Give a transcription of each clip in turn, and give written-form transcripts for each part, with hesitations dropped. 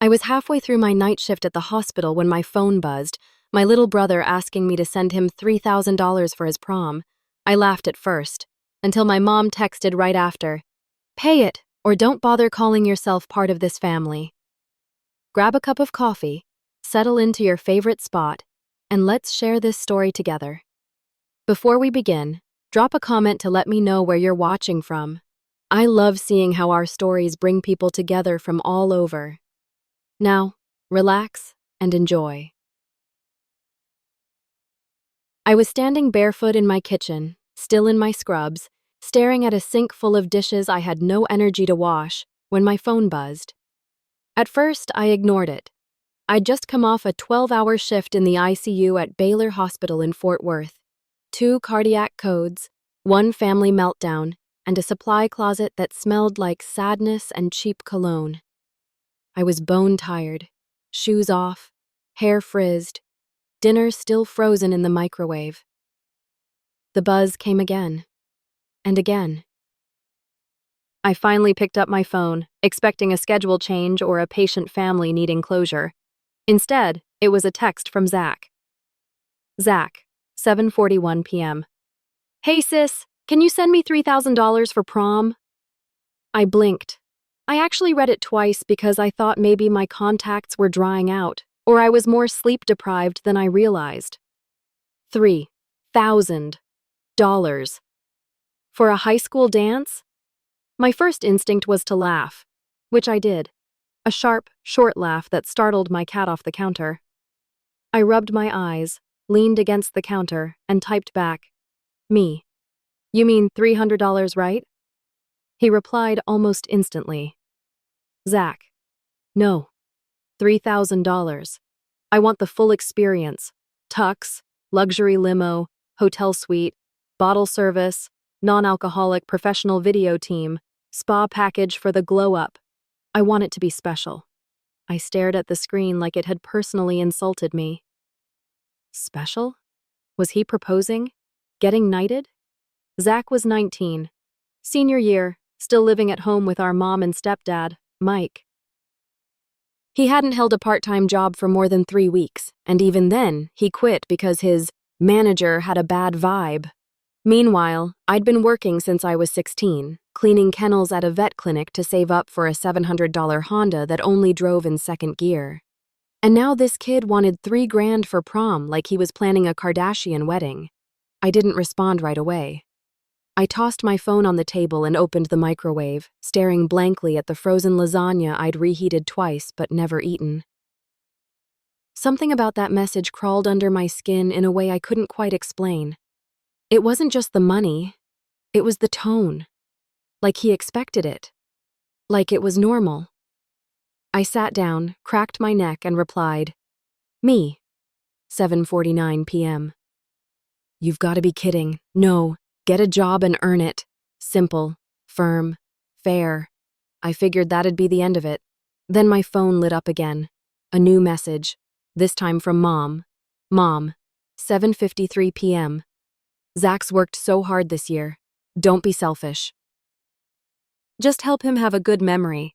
I was halfway through my night shift at the hospital when my phone buzzed, my little brother asking me to send him $3,000 for his prom. I laughed at first, until my mom texted right after, "Pay it, or don't bother calling yourself part of this family." Grab a cup of coffee, settle into your favorite spot, and let's share this story together. Before we begin, drop a comment to let me know where you're watching from. I love seeing how our stories bring people together from all over. Now, relax and enjoy. I was standing barefoot in my kitchen, still in my scrubs, staring at a sink full of dishes I had no energy to wash, when my phone buzzed. At first, I ignored it. I'd just come off a 12-hour shift in the ICU at Baylor Hospital in Fort Worth. 2 cardiac codes, 1 family meltdown, and a supply closet that smelled like sadness and cheap cologne. I was bone-tired, shoes off, hair frizzed, dinner still frozen in the microwave. The buzz came again, and again. I finally picked up my phone, expecting a schedule change or a patient family needing closure. Instead, it was a text from Zach. Zach, 7:41 p.m. "Hey sis, can you send me $3,000 for prom?" I blinked. I actually read it twice because I thought maybe my contacts were drying out, or I was more sleep-deprived than I realized. $3,000. For a high school dance? My first instinct was to laugh, which I did. A sharp, short laugh that startled my cat off the counter. I rubbed my eyes, leaned against the counter, and typed back, "Me. You mean $300, right?" He replied almost instantly. "Zach. No. $3,000. I want the full experience. Tux, luxury limo, hotel suite, bottle service, non-alcoholic professional video team, spa package for the glow-up. I want it to be special." I stared at the screen like it had personally insulted me. Special? Was he proposing? Getting knighted? Zach was 19. Senior year, still living at home with our mom and stepdad, Mike. He hadn't held a part-time job for more than 3 weeks, and even then, he quit because his manager had a bad vibe. Meanwhile, I'd been working since I was 16, cleaning kennels at a vet clinic to save up for a $700 Honda that only drove in second gear. And now this kid wanted $3,000 for prom like he was planning a Kardashian wedding. I didn't respond right away. I tossed my phone on the table and opened the microwave, staring blankly at the frozen lasagna I'd reheated twice but never eaten. Something about that message crawled under my skin in a way I couldn't quite explain. It wasn't just the money, it was the tone. Like he expected it. Like it was normal. I sat down, cracked my neck, and replied, "Me. 7:49 p.m. "You've got to be kidding. No. Get a job and earn it. Simple, firm, fair." I figured that'd be the end of it. Then my phone lit up again. A new message, this time from Mom. "Mom, 7:53 p.m. Zach's worked so hard this year. Don't be selfish. Just help him have a good memory."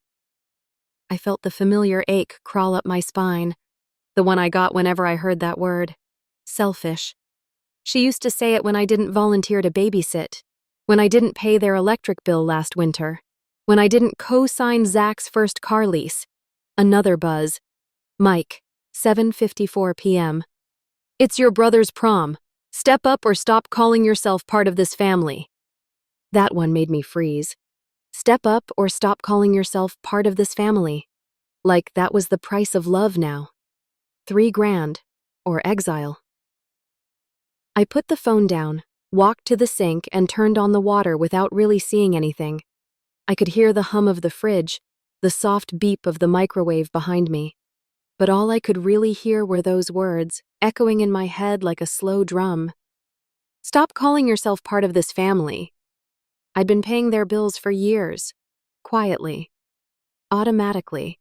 I felt the familiar ache crawl up my spine, the one I got whenever I heard that word. Selfish. She used to say it when I didn't volunteer to babysit, when I didn't pay their electric bill last winter, when I didn't co-sign Zach's first car lease. Another buzz. Mike, 7:54 p.m. "It's your brother's prom. Step up or stop calling yourself part of this family." That one made me freeze. Step up or stop calling yourself part of this family. Like that was the price of love now. $3,000 or exile. I put the phone down, walked to the sink, and turned on the water without really seeing anything. I could hear the hum of the fridge, the soft beep of the microwave behind me. But all I could really hear were those words, echoing in my head like a slow drum. Stop calling yourself part of this family. I'd been paying their bills for years, quietly, automatically.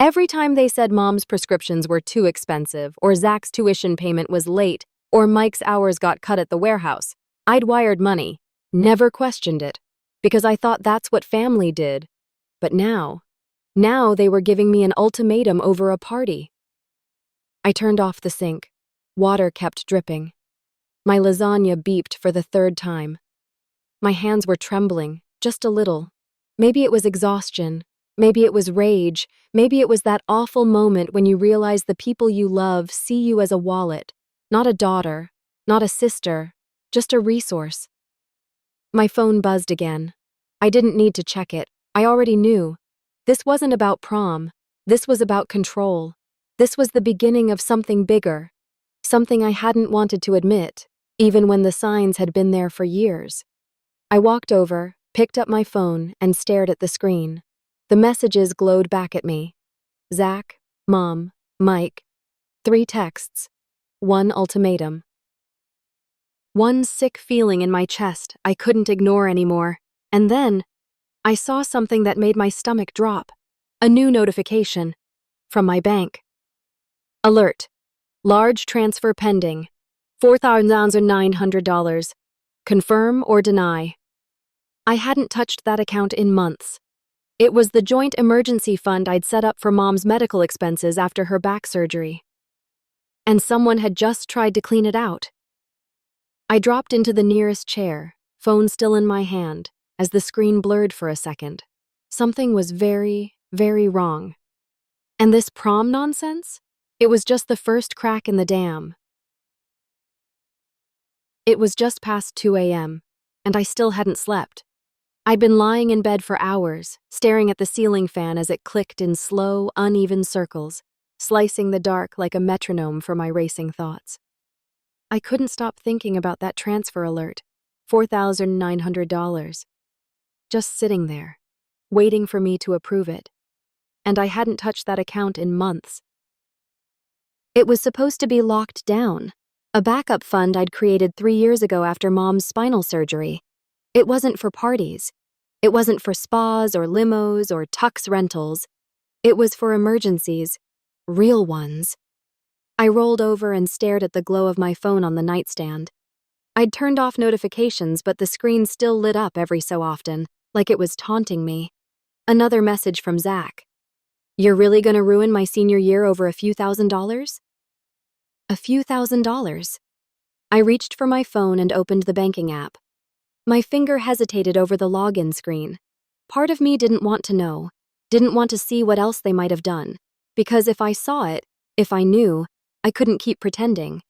Every time they said Mom's prescriptions were too expensive, or Zach's tuition payment was late, or Mike's hours got cut at the warehouse, I'd wired money, never questioned it, because I thought that's what family did. But now, Now they were giving me an ultimatum over a party. I turned off the sink. Water kept dripping. My lasagna beeped for the third time. My hands were trembling, just a little. Maybe it was exhaustion. Maybe it was rage. Maybe it was that awful moment when you realize the people you love see you as a wallet, not a daughter, not a sister, just a resource. My phone buzzed again. I didn't need to check it. I already knew. This wasn't about prom. This was about control. This was the beginning of something bigger, something I hadn't wanted to admit, even when the signs had been there for years. I walked over, picked up my phone, and stared at the screen. The messages glowed back at me. Zach, Mom, Mike. 3 texts. 1 ultimatum. One sick feeling in my chest I couldn't ignore anymore. And then, I saw something that made my stomach drop. A new notification. From my bank. Alert. Large transfer pending. $4,900. Confirm or deny. I hadn't touched that account in months. It was the joint emergency fund I'd set up for Mom's medical expenses after her back surgery. And someone had just tried to clean it out. I dropped into the nearest chair, phone still in my hand, as the screen blurred for a second. Something was very, very wrong. And this prom nonsense? It was just the first crack in the dam. It was just past 2 a.m., and I still hadn't slept. I'd been lying in bed for hours, staring at the ceiling fan as it clicked in slow, uneven circles, slicing the dark like a metronome for my racing thoughts. I couldn't stop thinking about that transfer alert, $4,900. Just sitting there, waiting for me to approve it. And I hadn't touched that account in months. It was supposed to be locked down, a backup fund I'd created 3 years ago after Mom's spinal surgery. It wasn't for parties. It wasn't for spas or limos or tux rentals. It was for emergencies, real ones. I rolled over and stared at the glow of my phone on the nightstand. I'd turned off notifications, but the screen still lit up every so often, like it was taunting me. Another message from Zach. You're really gonna ruin my senior year over a few $1,000s? A few $1,000s. I reached for my phone and opened the banking app. My finger hesitated over the login screen. Part of me didn't want to know, didn't want to see what else they might have done, because if I saw it, if I knew, I couldn't keep pretending.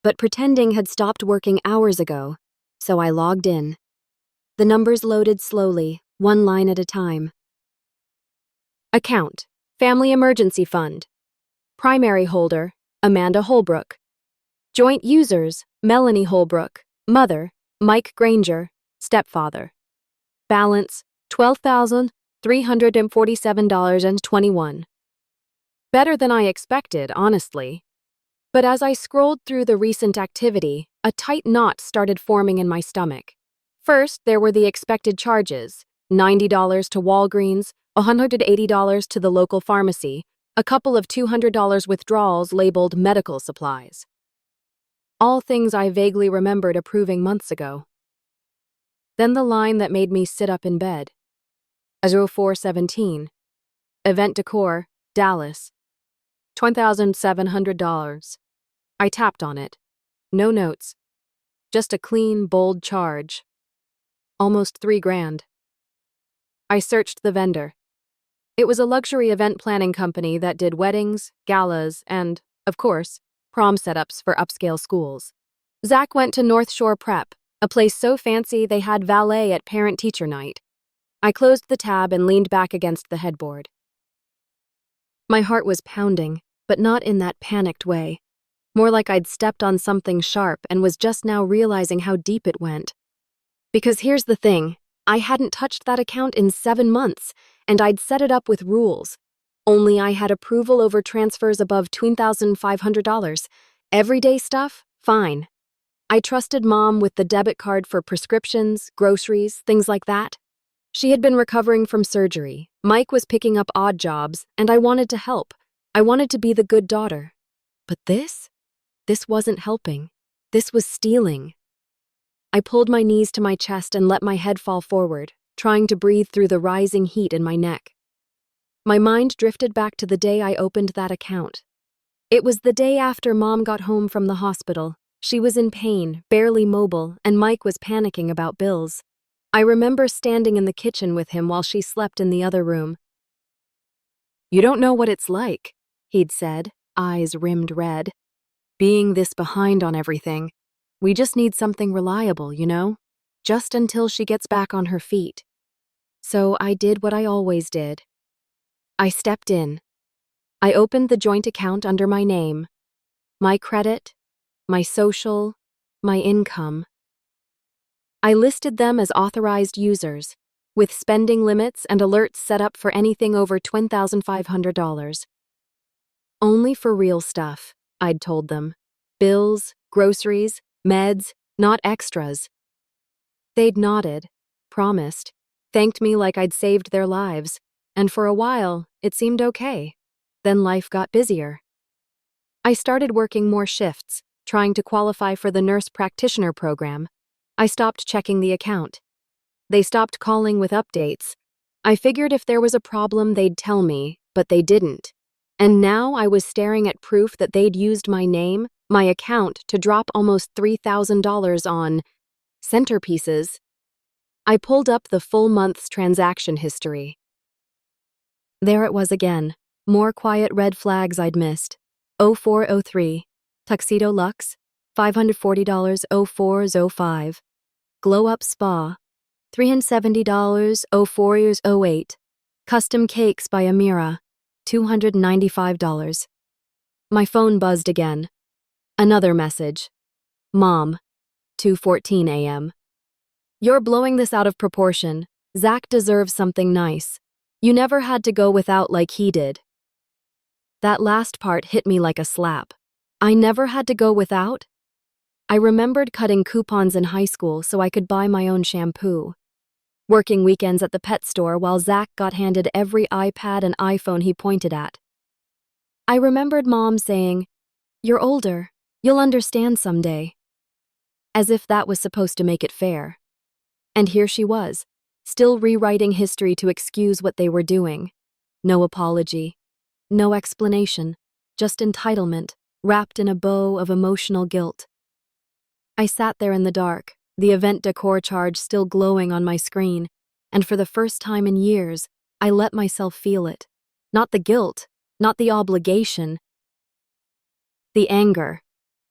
But pretending had stopped working hours ago, so I logged in. The numbers loaded slowly, one line at a time. Account, Family Emergency Fund. Primary holder, Amanda Holbrook. Joint users, Melanie Holbrook, mother, Mike Granger, stepfather. Balance, $12,347.21. Better than I expected, honestly. But as I scrolled through the recent activity, a tight knot started forming in my stomach. First, there were the expected charges, $90 to Walgreens, $180 to the local pharmacy, a couple of $200 withdrawals labeled medical supplies. All things I vaguely remembered approving months ago. Then the line that made me sit up in bed. 0417. Event decor, Dallas. $20,700. I tapped on it. No notes. Just a clean, bold charge. Almost $3,000. I searched the vendor. It was a luxury event planning company that did weddings, galas, and, of course, prom setups for upscale schools. Zach went to North Shore Prep, a place so fancy they had valet at parent-teacher night. I closed the tab and leaned back against the headboard. My heart was pounding, but not in that panicked way. More like I'd stepped on something sharp and was just now realizing how deep it went. Because here's the thing, I hadn't touched that account in 7 months, and I'd set it up with rules. Only I had approval over transfers above $2,500. Everyday stuff? Fine. I trusted Mom with the debit card for prescriptions, groceries, things like that. She had been recovering from surgery. Mike was picking up odd jobs, and I wanted to help. I wanted to be the good daughter. But this? This wasn't helping. This was stealing. I pulled my knees to my chest and let my head fall forward, trying to breathe through the rising heat in my neck. My mind drifted back to the day I opened that account. It was the day after Mom got home from the hospital. She was in pain, barely mobile, and Mike was panicking about bills. I remember standing in the kitchen with him while she slept in the other room. "You don't know what it's like," he'd said, eyes rimmed red. "Being this behind on everything. We just need something reliable, you know? Just until she gets back on her feet." So I did what I always did. I stepped in. I opened the joint account under my name, my credit, my social, my income. I listed them as authorized users, with spending limits and alerts set up for anything over $20,500. Only for real stuff, I'd told them. Bills, groceries, meds, not extras. They'd nodded, promised, thanked me like I'd saved their lives, and for a while, it seemed okay. Then life got busier. I started working more shifts, trying to qualify for the nurse practitioner program. I stopped checking the account. They stopped calling with updates. I figured if there was a problem, they'd tell me, but they didn't. And now I was staring at proof that they'd used my name, my account, to drop almost $3,000 on centerpieces. I pulled up the full month's transaction history. There it was again. More quiet red flags I'd missed. 0403. Tuxedo Luxe, $540. 0405. Glow Up Spa, $370. 0408. Custom Cakes by Amira, $295. My phone buzzed again. Another message. Mom, 2:14 a.m. "You're blowing this out of proportion. Zach deserves something nice. You never had to go without like he did." That last part hit me like a slap. I never had to go without? I remembered cutting coupons in high school so I could buy my own shampoo. Working weekends at the pet store while Zach got handed every iPad and iPhone he pointed at. I remembered Mom saying, "You're older. You'll understand someday." As if that was supposed to make it fair. And here she was, still rewriting history to excuse what they were doing. No apology. No explanation. Just entitlement, wrapped in a bow of emotional guilt. I sat there in the dark, the event decor charge still glowing on my screen, and for the first time in years, I let myself feel it. Not the guilt, not the obligation. The anger.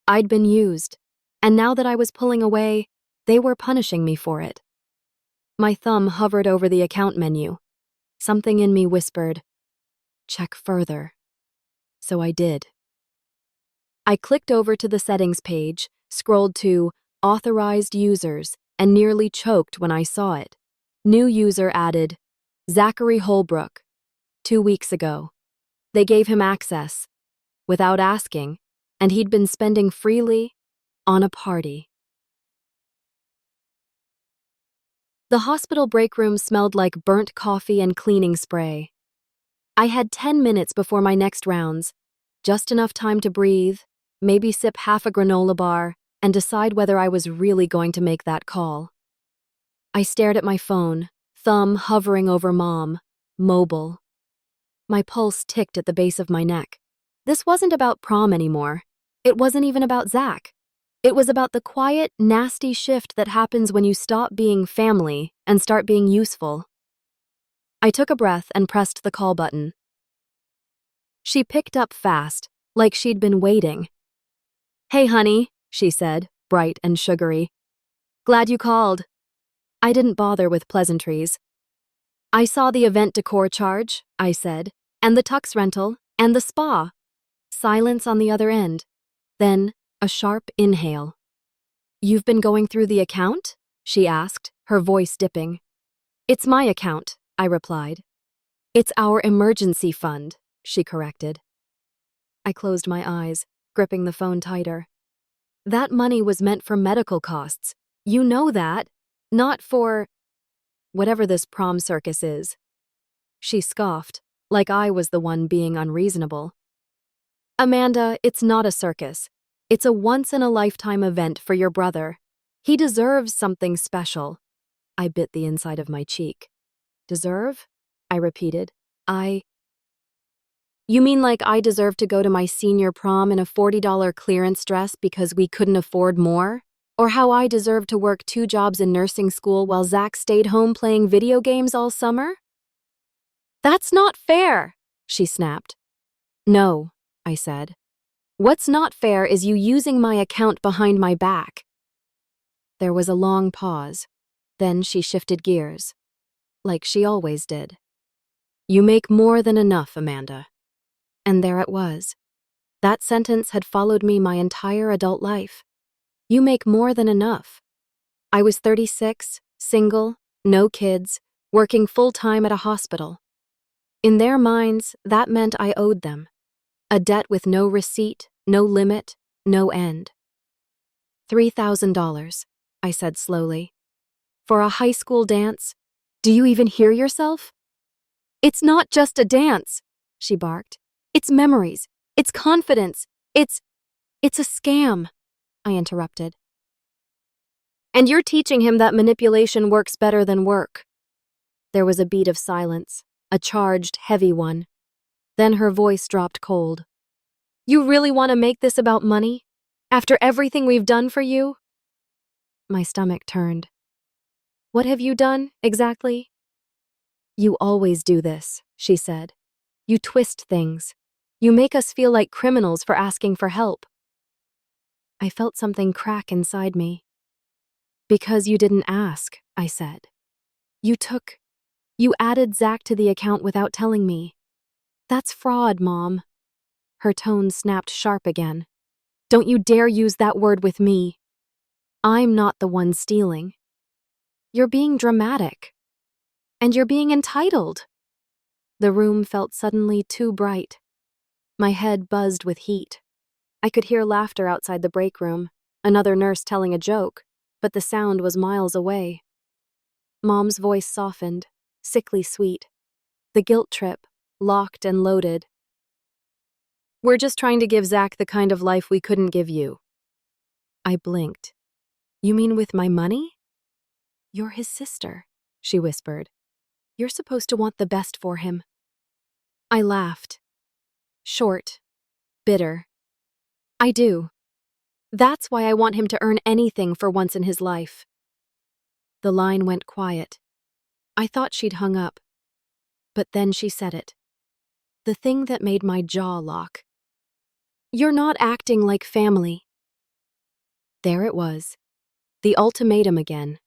I'd been used, and now that I was pulling away, they were punishing me for it. My thumb hovered over the account menu. Something in me whispered, "Check further." So I did. I clicked over to the settings page, scrolled to Authorized Users, and nearly choked when I saw it. New user added, Zachary Holbrook, 2 weeks ago. They gave him access, without asking, and he'd been spending freely on a party. The hospital break room smelled like burnt coffee and cleaning spray. I had 10 minutes before my next rounds, just enough time to breathe, maybe sip half a granola bar, and decide whether I was really going to make that call. I stared at my phone, thumb hovering over Mom, mobile. My pulse ticked at the base of my neck. This wasn't about prom anymore. It wasn't even about Zach. It was about the quiet, nasty shift that happens when you stop being family and start being useful. I took a breath and pressed the call button. She picked up fast, like she'd been waiting. "Hey, honey," she said, bright and sugary. "Glad you called." I didn't bother with pleasantries. "I saw the event decor charge," I said, "and the tux rental, and the spa." Silence on the other end. Then, a sharp inhale. "You've been going through the account?" she asked, her voice dipping. "It's my account," I replied. "It's our emergency fund," she corrected. I closed my eyes, gripping the phone tighter. That money was meant for medical costs. You know that. Not for whatever this prom circus is. She scoffed, like I was the one being unreasonable. "Amanda, it's not a circus. It's a once-in-a-lifetime event for your brother. He deserves something special." I bit the inside of my cheek. "Deserve?" I repeated. You mean like I deserve to go to my senior prom in a $40 clearance dress because we couldn't afford more? Or how I deserve to work 2 jobs in nursing school while Zach stayed home playing video games all summer? That's not fair, she snapped. No, I said. What's not fair is you using my account behind my back. There was a long pause. Then she shifted gears, like she always did. You make more than enough, Amanda. And there it was. That sentence had followed me my entire adult life. You make more than enough. I was 36, single, no kids, working full-time at a hospital. In their minds, that meant I owed them. A debt with no receipt, no limit, no end. $3,000, I said slowly. For a high school dance? Do you even hear yourself? It's not just a dance, she barked. It's memories. It's confidence. It's a scam, I interrupted. And you're teaching him that manipulation works better than work. There was a beat of silence, a charged, heavy one. Then her voice dropped cold. You really want to make this about money? After everything we've done for you? My stomach turned. What have you done, exactly? You always do this, she said. You twist things. You make us feel like criminals for asking for help. I felt something crack inside me. Because you didn't ask, I said. You added Zach to the account without telling me. That's fraud, Mom. Her tone snapped sharp again. Don't you dare use that word with me. I'm not the one stealing. You're being dramatic. And you're being entitled. The room felt suddenly too bright. My head buzzed with heat. I could hear laughter outside the break room, another nurse telling a joke, but the sound was miles away. Mom's voice softened, sickly sweet. The guilt trip, locked and loaded. We're just trying to give Zach the kind of life we couldn't give you. I blinked. You mean with my money? You're his sister, she whispered. You're supposed to want the best for him. I laughed. Short. Bitter. I do. That's why I want him to earn anything for once in his life. The line went quiet. I thought she'd hung up. But then she said it. The thing that made my jaw lock. You're not acting like family. There it was. The ultimatum again.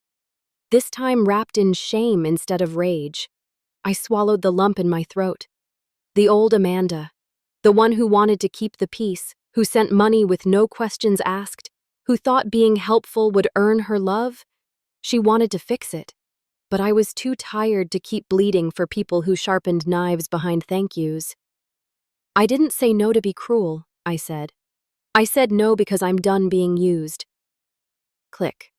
This time wrapped in shame instead of rage. I swallowed the lump in my throat. The old Amanda. The one who wanted to keep the peace, who sent money with no questions asked, who thought being helpful would earn her love. She wanted to fix it. But I was too tired to keep bleeding for people who sharpened knives behind thank yous. I didn't say no to be cruel, I said. I said no because I'm done being used. Click.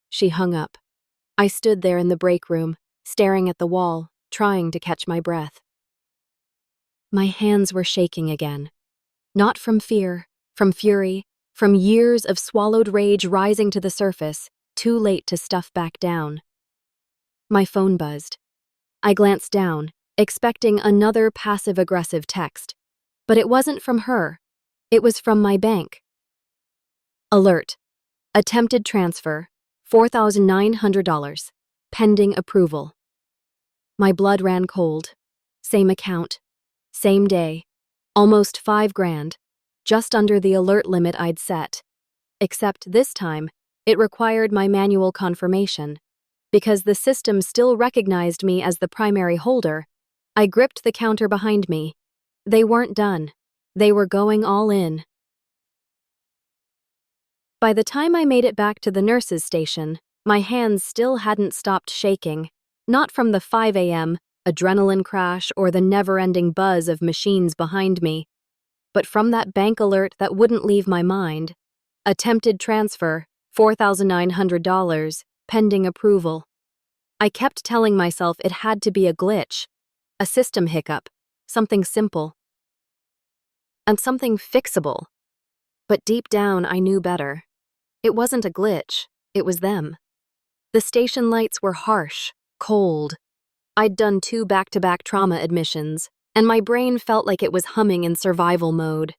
She hung up. I stood there in the break room, staring at the wall, trying to catch my breath. My hands were shaking again. Not from fear, from fury, from years of swallowed rage rising to the surface, too late to stuff back down. My phone buzzed. I glanced down, expecting another passive-aggressive text. But it wasn't from her. It was from my bank. Alert. Attempted transfer, $4,900. Pending approval. My blood ran cold. Same account. Same day. Almost $5,000. Just under the alert limit I'd set. Except this time, it required my manual confirmation. Because the system still recognized me as the primary holder, I gripped the counter behind me. They weren't done. They were going all in. By the time I made it back to the nurse's station, my hands still hadn't stopped shaking, not from the 5 a.m. adrenaline crash or the never-ending buzz of machines behind me, but from that bank alert that wouldn't leave my mind. Attempted transfer, $4,900, pending approval. I kept telling myself it had to be a glitch, a system hiccup, something simple, and something fixable. But deep down, I knew better. It wasn't a glitch, it was them. The station lights were harsh, cold. I'd done 2 back-to-back trauma admissions, and my brain felt like it was humming in survival mode.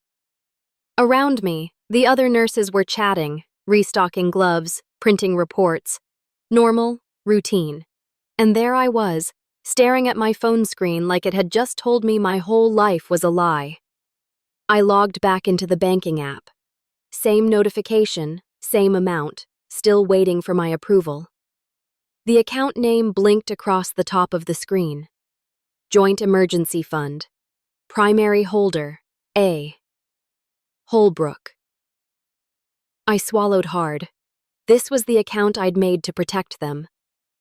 Around me, the other nurses were chatting, restocking gloves, printing reports. Normal, routine. And there I was, staring at my phone screen like it had just told me my whole life was a lie. I logged back into the banking app. Same notification, same amount, still waiting for my approval. The account name blinked across the top of the screen. Joint Emergency Fund. Primary holder, A. Holbrook. I swallowed hard. This was the account I'd made to protect them.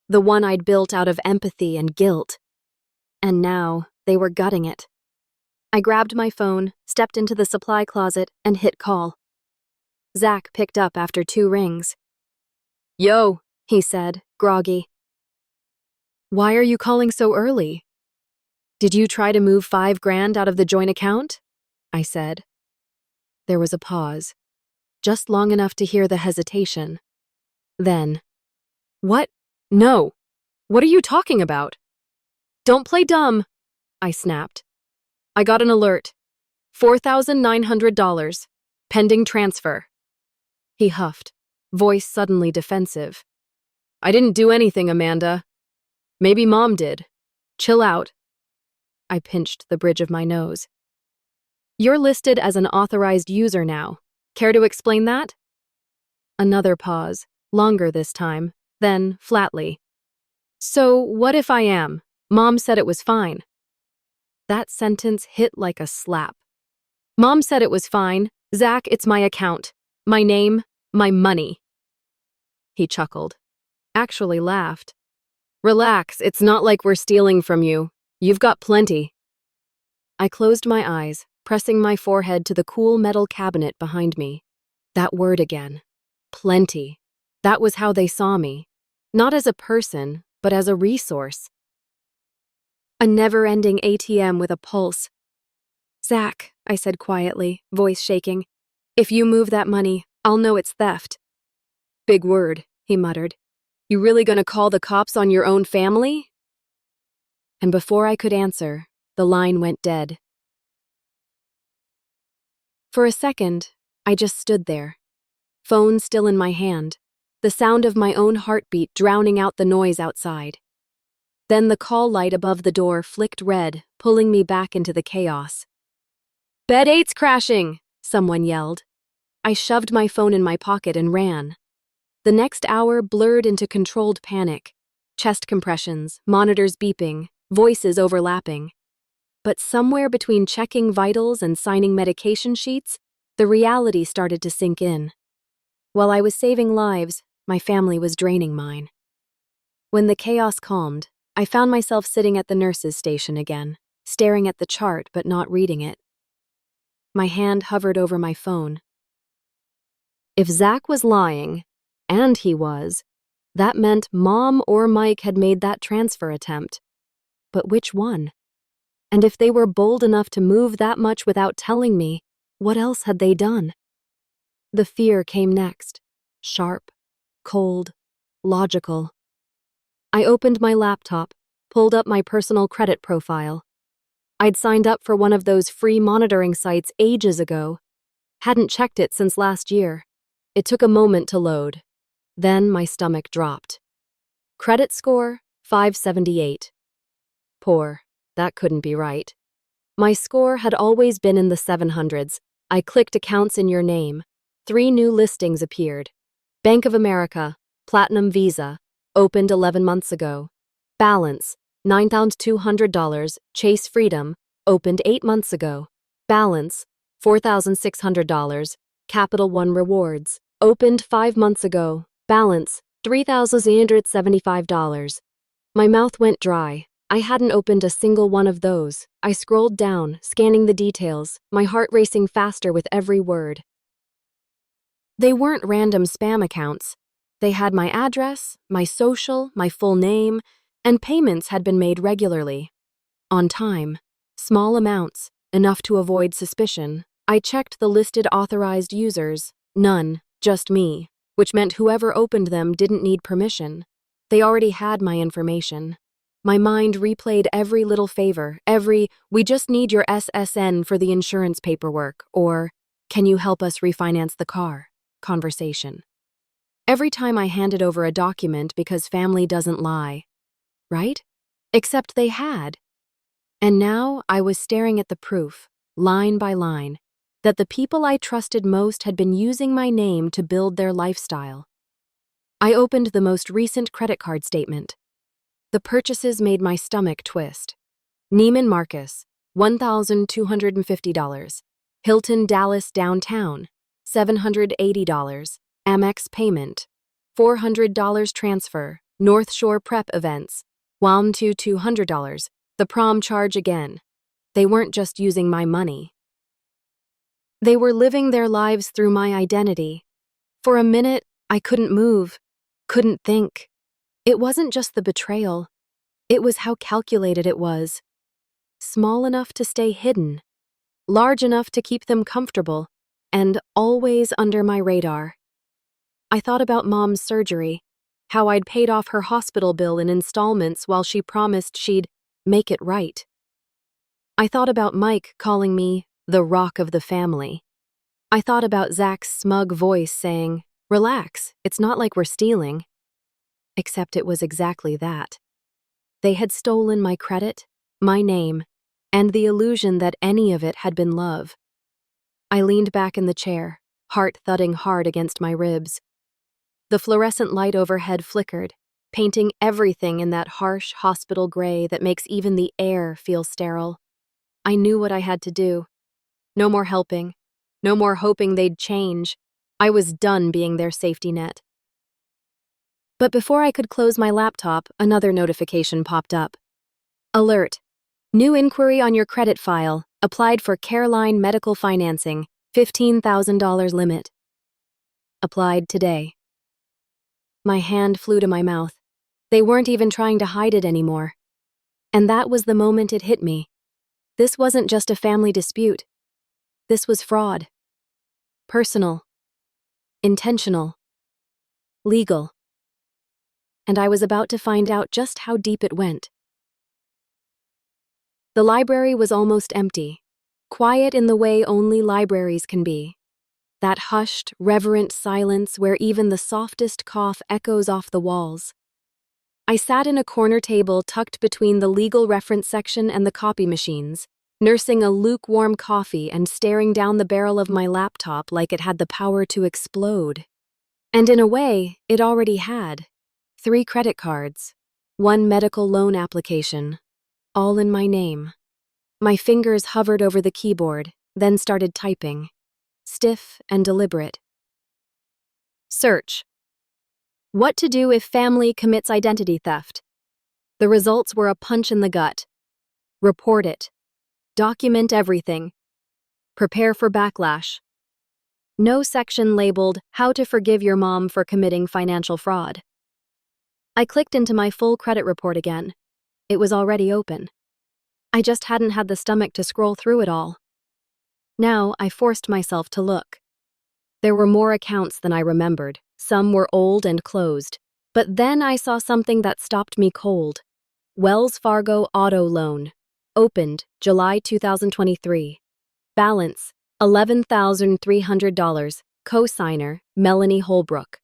The one I'd built out of empathy and guilt. And now, they were gutting it. I grabbed my phone, stepped into the supply closet, and hit call. Zach picked up after 2 rings. "Yo," he said, groggy. "Why are you calling so early? Did you try to move $5,000 out of the joint account?" I said. There was a pause, just long enough to hear the hesitation. Then, "What? No. What are you talking about?" "Don't play dumb," I snapped. "I got an alert. $4,900. Pending transfer." He huffed, voice suddenly defensive. "I didn't do anything, Amanda. Maybe Mom did. Chill out." I pinched the bridge of my nose. "You're listed as an authorized user now. Care to explain that?" Another pause, longer this time, then flatly. "So what if I am? Mom said it was fine." That sentence hit like a slap. "Mom said it was fine. Zach, it's my account. My name, my money." He chuckled. Actually laughed. "Relax, it's not like we're stealing from you. You've got plenty." I closed my eyes, pressing my forehead to the cool metal cabinet behind me. That word again. Plenty. That was how they saw me. Not as a person, but as a resource. A never-ending ATM with a pulse. "Zach," I said quietly, voice shaking, "if you move that money, I'll know it's theft." "Big word," he muttered. "You really gonna call the cops on your own family?" And before I could answer, the line went dead. For a second, I just stood there, phone still in my hand, the sound of my own heartbeat drowning out the noise outside. Then the call light above the door flicked red, pulling me back into the chaos. "Bed 8's crashing!" someone yelled. I shoved my phone in my pocket and ran. The next hour blurred into controlled panic, chest compressions, monitors beeping, voices overlapping. But somewhere between checking vitals and signing medication sheets, the reality started to sink in. While I was saving lives, my family was draining mine. When the chaos calmed, I found myself sitting at the nurse's station again, staring at the chart but not reading it. My hand hovered over my phone. If Zach was lying, and he was, that meant Mom or Mike had made that transfer attempt. But which one? And if they were bold enough to move that much without telling me, what else had they done? The fear came next, sharp, cold, logical. I opened my laptop, pulled up my personal credit profile. I'd signed up for one of those free monitoring sites ages ago. Hadn't checked it since last year. It took a moment to load. Then my stomach dropped. Credit score, 578. Poor. That couldn't be right. My score had always been in the 700s. I clicked accounts in your name. 3 new listings appeared. Bank of America, Platinum Visa, opened 11 months ago. Balance, $9,200, Chase Freedom, opened 8 months ago. Balance, $4,600, Capital One Rewards, opened 5 months ago. Balance, $3,875. My mouth went dry. I hadn't opened a single one of those. I scrolled down, scanning the details, my heart racing faster with every word. They weren't random spam accounts. They had my address, my social, my full name, and payments had been made regularly. On time. Small amounts, enough to avoid suspicion. I checked the listed authorized users. None, just me, which meant whoever opened them didn't need permission. They already had my information. My mind replayed every little favor, we just need your SSN for the insurance paperwork, or, can you help us refinance the car, conversation. Every time I handed over a document because family doesn't lie, right? Except they had. And now I was staring at the proof, line by line, that the people I trusted most had been using my name to build their lifestyle. I opened the most recent credit card statement. The purchases made my stomach twist. Neiman Marcus, $1,250. Hilton Dallas Downtown, $780. Amex payment, $400 transfer. North Shore Prep events, WAM to $200. The Prom charge again. They weren't just using my money. They were living their lives through my identity. For a minute, I couldn't move, couldn't think. It wasn't just the betrayal. It was how calculated it was. Small enough to stay hidden, large enough to keep them comfortable, and always under my radar. I thought about Mom's surgery, how I'd paid off her hospital bill in installments while she promised she'd make it right. I thought about Mike calling me the rock of the family. I thought about Zach's smug voice saying, "Relax, it's not like we're stealing." Except it was exactly that. They had stolen my credit, my name, and the illusion that any of it had been love. I leaned back in the chair, heart thudding hard against my ribs. The fluorescent light overhead flickered, painting everything in that harsh hospital gray that makes even the air feel sterile. I knew what I had to do. No more helping. No more hoping they'd change. I was done being their safety net. But before I could close my laptop, another notification popped up. Alert. New inquiry on your credit file. Applied for Caroline Medical Financing. $15,000 limit. Applied today. My hand flew to my mouth. They weren't even trying to hide it anymore. And that was the moment it hit me. This wasn't just a family dispute. This was fraud. Personal. Intentional. Legal. And I was about to find out just how deep it went. The library was almost empty, quiet in the way only libraries can be. That hushed, reverent silence where even the softest cough echoes off the walls. I sat in a corner table tucked between the legal reference section and the copy machines, nursing a lukewarm coffee and staring down the barrel of my laptop like it had the power to explode. And in a way, it already had. 3 credit cards, 1 medical loan application, all in my name. My fingers hovered over the keyboard, then started typing. Stiff and deliberate. Search. What to do if family commits identity theft? The results were a punch in the gut. Report it. Document everything. Prepare for backlash. No section labeled How to Forgive Your Mom for Committing Financial Fraud. I clicked into my full credit report again. It was already open. I just hadn't had the stomach to scroll through it all. Now I forced myself to look. There were more accounts than I remembered. Some were old and closed. But then I saw something that stopped me cold. Wells Fargo Auto Loan. Opened July 2023. Balance $11,300. Co-signer Melanie Holbrook.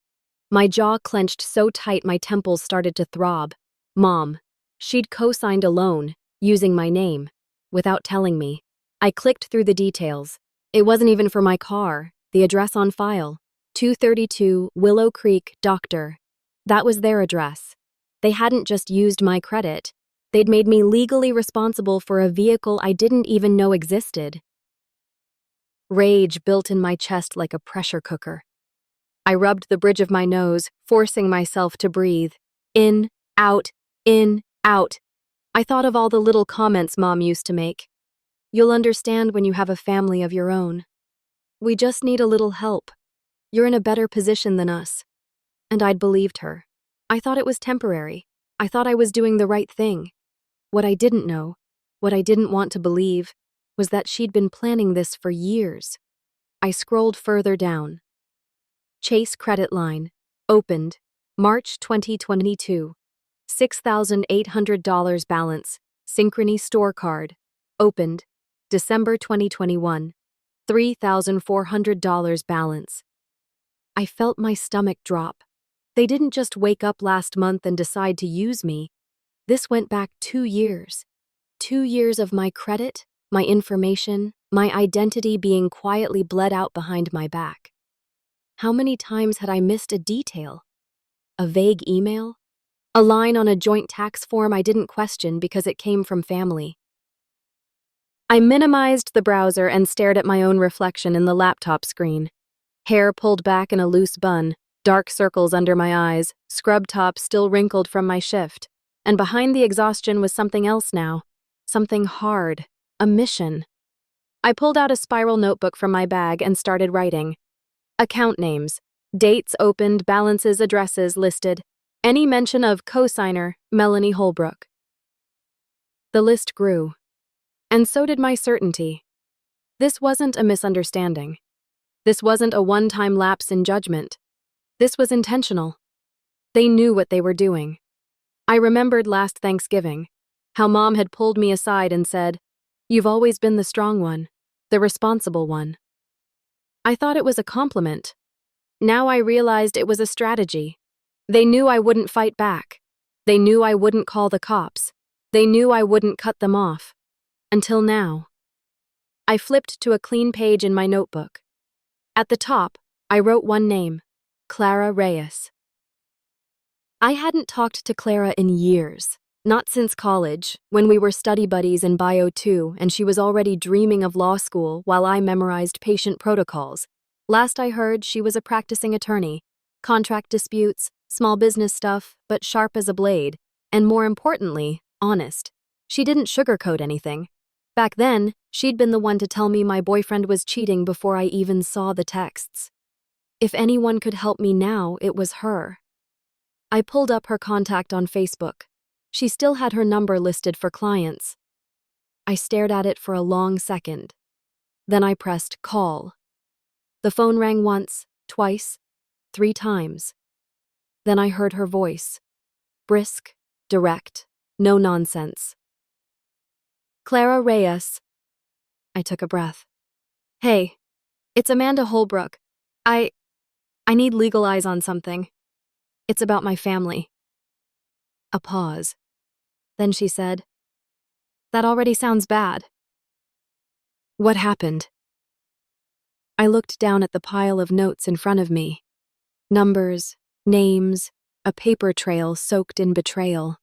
My jaw clenched so tight my temples started to throb. Mom. She'd co-signed a loan, using my name, without telling me. I clicked through the details. It wasn't even for my car. The address on file. 232 Willow Creek, Doctor. That was their address. They hadn't just used my credit. They'd made me legally responsible for a vehicle I didn't even know existed. Rage built in my chest like a pressure cooker. I rubbed the bridge of my nose, forcing myself to breathe. In, out, in, out. I thought of all the little comments Mom used to make. You'll understand when you have a family of your own. We just need a little help. You're in a better position than us. And I'd believed her. I thought it was temporary. I thought I was doing the right thing. What I didn't know, what I didn't want to believe, was that she'd been planning this for years. I scrolled further down. Chase credit line. Opened. March 2022. $6,800 balance. Synchrony store card. Opened. December 2021. $3,400 balance. I felt my stomach drop. They didn't just wake up last month and decide to use me. This went back 2 years. 2 years of my credit, my information, my identity being quietly bled out behind my back. How many times had I missed a detail? A vague email? A line on a joint tax form I didn't question because it came from family. I minimized the browser and stared at my own reflection in the laptop screen. Hair pulled back in a loose bun, dark circles under my eyes, scrub top still wrinkled from my shift. And behind the exhaustion was something else now. Something hard. A mission. I pulled out a spiral notebook from my bag and started writing. Account names. Dates opened, balances, addresses listed. Any mention of cosigner, Melanie Holbrook. The list grew. And so did my certainty. This wasn't a misunderstanding. This wasn't a one-time lapse in judgment. This was intentional. They knew what they were doing. I remembered last Thanksgiving, how Mom had pulled me aside and said, "You've always been the strong one, the responsible one." I thought it was a compliment. Now I realized it was a strategy. They knew I wouldn't fight back. They knew I wouldn't call the cops. They knew I wouldn't cut them off. Until now. I flipped to a clean page in my notebook. At the top, I wrote one name, Clara Reyes. I hadn't talked to Clara in years, not since college, when we were study buddies in Bio 2 and she was already dreaming of law school while I memorized patient protocols. Last I heard, she was a practicing attorney. Contract disputes, small business stuff, but sharp as a blade, and more importantly, honest. She didn't sugarcoat anything. Back then, she'd been the one to tell me my boyfriend was cheating before I even saw the texts. If anyone could help me now, it was her. I pulled up her contact on Facebook. She still had her number listed for clients. I stared at it for a long second. Then I pressed call. The phone rang once, twice, 3 times. Then I heard her voice. Brisk, direct, no nonsense. Clara Reyes. I took a breath. Hey, it's Amanda Holbrook. I need legal eyes on something. It's about my family. A pause. Then she said, "That already sounds bad." What happened? I looked down at the pile of notes in front of me. Numbers, names, a paper trail soaked in betrayal.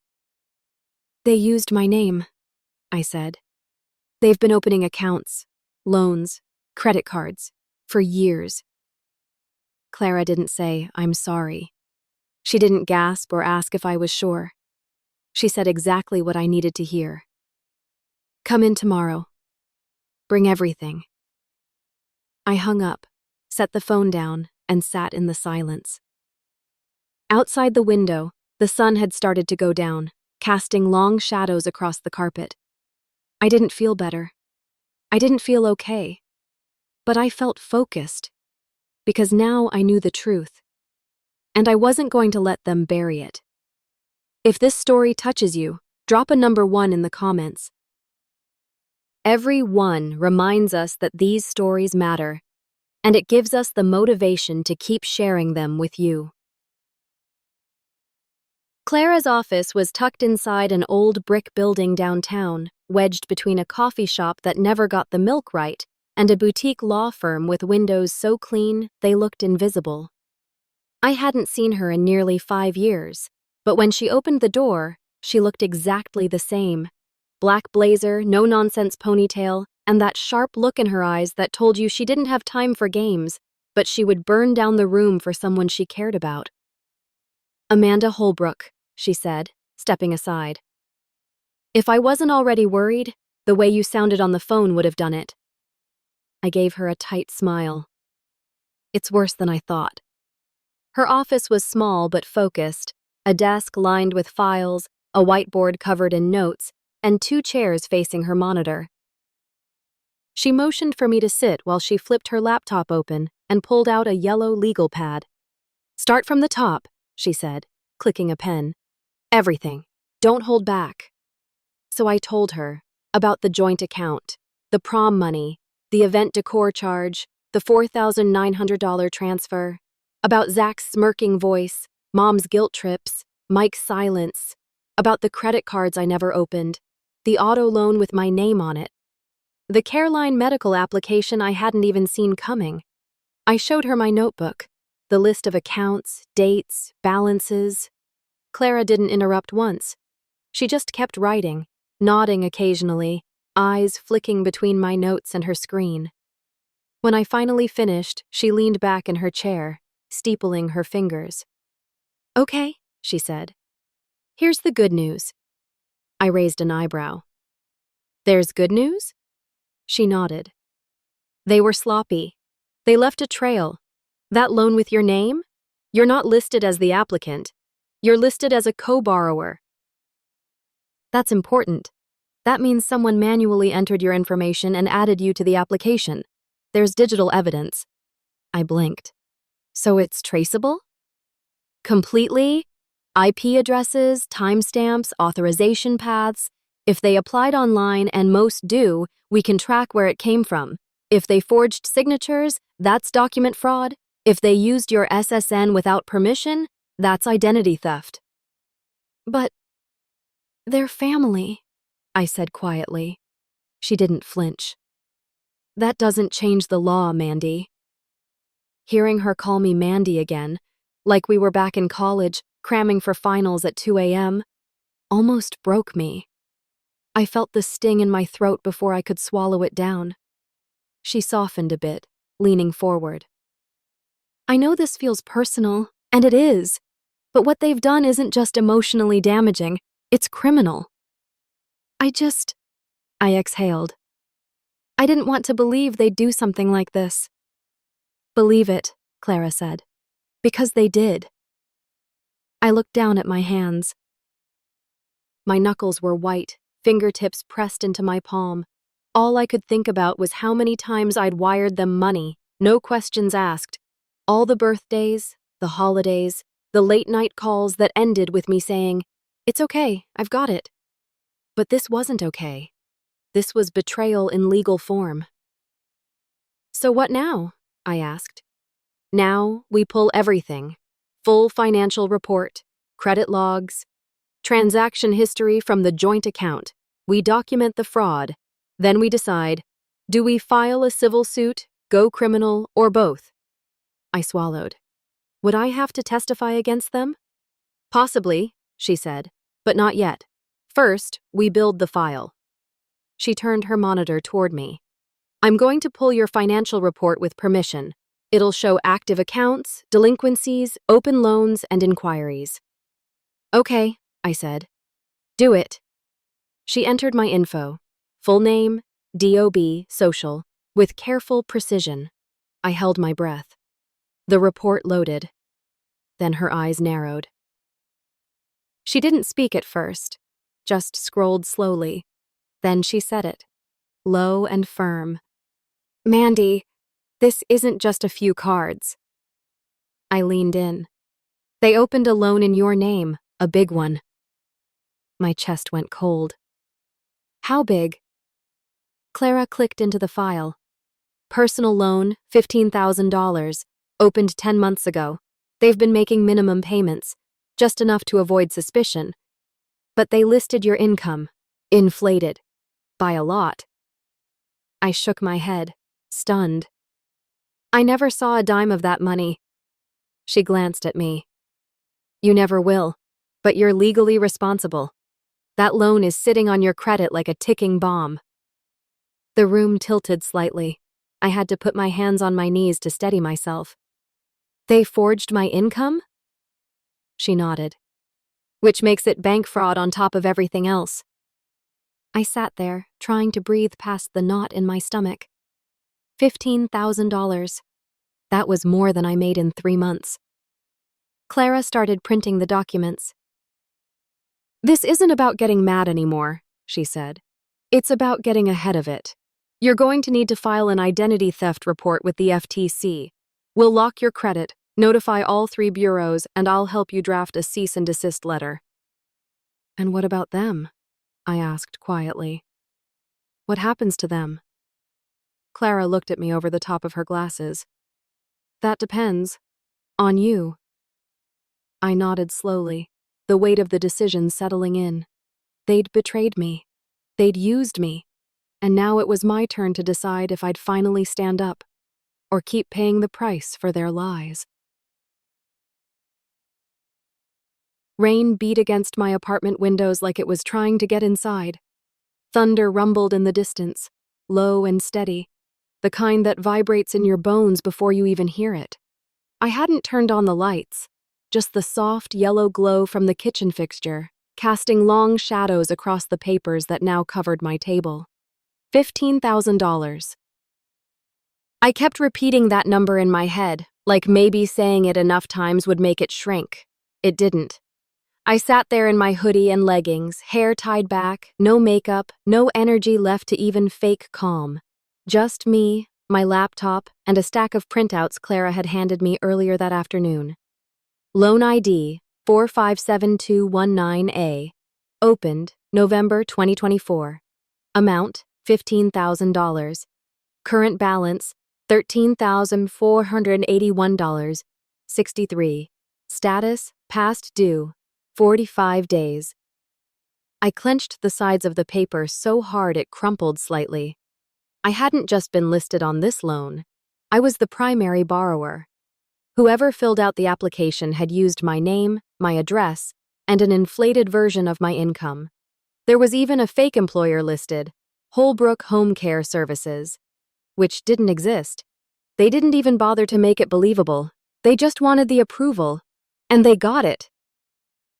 They used my name, I said. They've been opening accounts, loans, credit cards, for years. Clara didn't say, "I'm sorry." She didn't gasp or ask if I was sure. She said exactly what I needed to hear. "Come in tomorrow. Bring everything." I hung up, set the phone down, and sat in the silence. Outside the window, the sun had started to go down, casting long shadows across the carpet. I didn't feel better. I didn't feel okay. But I felt focused, because now I knew the truth. And I wasn't going to let them bury it. If this story touches you, drop a number 1 in the comments. Every one reminds us that these stories matter, and it gives us the motivation to keep sharing them with you. Clara's office was tucked inside an old brick building downtown, wedged between a coffee shop that never got the milk right and a boutique law firm with windows so clean they looked invisible. I hadn't seen her in nearly 5 years, but when she opened the door, she looked exactly the same. Black blazer, no-nonsense ponytail, and that sharp look in her eyes that told you she didn't have time for games, but she would burn down the room for someone she cared about. "Amanda Holbrook," she said, stepping aside. "If I wasn't already worried, the way you sounded on the phone would have done it." I gave her a tight smile. "It's worse than I thought." Her office was small but focused, a desk lined with files, a whiteboard covered in notes, and 2 chairs facing her monitor. She motioned for me to sit while she flipped her laptop open and pulled out a yellow legal pad. "Start from the top," she said, clicking a pen. Everything. Don't hold back. So I told her about the joint account, the prom money, the event decor charge, the $4,900 transfer, about Zach's smirking voice, Mom's guilt trips, Mike's silence, about the credit cards I never opened, the auto loan with my name on it, the Careline medical application I hadn't even seen coming. I showed her my notebook, the list of accounts, dates, balances. Clara didn't interrupt once. She just kept writing, nodding occasionally, eyes flicking between my notes and her screen. When I finally finished, she leaned back in her chair, steepling her fingers. "Okay," she said. "Here's the good news." I raised an eyebrow. "There's good news?" She nodded. "They were sloppy. They left a trail. That loan with your name? You're not listed as the applicant. You're listed as a co-borrower." "That's important. That means someone manually entered your information and added you to the application. There's digital evidence." I blinked. "So it's traceable?" "Completely. IP addresses, timestamps, authorization paths. If they applied online, and most do, we can track where it came from. If they forged signatures, that's document fraud. If they used your SSN without permission, that's identity theft." "But they're family," I said quietly. She didn't flinch. "That doesn't change the law, Mandy." Hearing her call me Mandy again, like we were back in college, cramming for finals at 2 a.m., almost broke me. I felt the sting in my throat before I could swallow it down. She softened a bit, leaning forward. "I know this feels personal, and it is, but what they've done isn't just emotionally damaging, it's criminal." I exhaled. I didn't want to believe they'd do something like this. "Believe it," Clara said, "because they did." I looked down at my hands. My knuckles were white, fingertips pressed into my palm. All I could think about was how many times I'd wired them money, no questions asked. All the birthdays, the holidays, the late-night calls that ended with me saying, "It's okay, I've got it." But this wasn't okay. This was betrayal in legal form. "So what now?" I asked. "Now we pull everything. Full financial report, credit logs, transaction history from the joint account. We document the fraud. Then we decide, do we file a civil suit, go criminal, or both?" I swallowed. "Would I have to testify against them?" "Possibly," she said, "but not yet. First, we build the file." She turned her monitor toward me. "I'm going to pull your financial report with permission. It'll show active accounts, delinquencies, open loans, and inquiries." "Okay," I said. "Do it." She entered my info, full name, DOB, social, with careful precision. I held my breath. The report loaded. Then her eyes narrowed. She didn't speak at first, just scrolled slowly. Then she said it, low and firm. "Mandy, this isn't just a few cards." I leaned in. "They opened a loan in your name, a big one." My chest went cold. "How big?" Clara clicked into the file. "Personal loan, $15,000, opened 10 months ago. They've been making minimum payments, just enough to avoid suspicion. But they listed your income, inflated, by a lot." I shook my head, stunned. "I never saw a dime of that money." She glanced at me. "You never will, but you're legally responsible. That loan is sitting on your credit like a ticking bomb." The room tilted slightly. I had to put my hands on my knees to steady myself. "They forged my income?" She nodded. "Which makes it bank fraud on top of everything else." I sat there, trying to breathe past the knot in my stomach. $15,000. That was more than I made in 3 months. Clara started printing the documents. "This isn't about getting mad anymore," she said. "It's about getting ahead of it. You're going to need to file an identity theft report with the FTC. We'll lock your credit, notify all 3 bureaus, and I'll help you draft a cease and desist letter." And what about them? I asked quietly. What happens to them? Clara looked at me over the top of her glasses. That depends. On you. I nodded slowly, the weight of the decision settling in. They'd betrayed me. They'd used me. And now it was my turn to decide if I'd finally stand up or keep paying the price for their lies. Rain beat against my apartment windows like it was trying to get inside. Thunder rumbled in the distance, low and steady, the kind that vibrates in your bones before you even hear it. I hadn't turned on the lights, just the soft yellow glow from the kitchen fixture, casting long shadows across the papers that now covered my table. $15,000. I kept repeating that number in my head, like maybe saying it enough times would make it shrink. It didn't. I sat there in my hoodie and leggings, hair tied back, no makeup, no energy left to even fake calm. Just me, my laptop, and a stack of printouts Clara had handed me earlier that afternoon. Loan ID 457219A. Opened November 2024. Amount $15,000. Current balance $13,481.63. Status past due 45 days. I clenched the sides of the paper so hard it crumpled slightly. I hadn't just been listed on this loan. I was the primary borrower. Whoever filled out the application had used my name, my address, and an inflated version of my income. There was even a fake employer listed, Holbrook Home Care Services, which didn't exist. They didn't even bother to make it believable. They just wanted the approval, and they got it.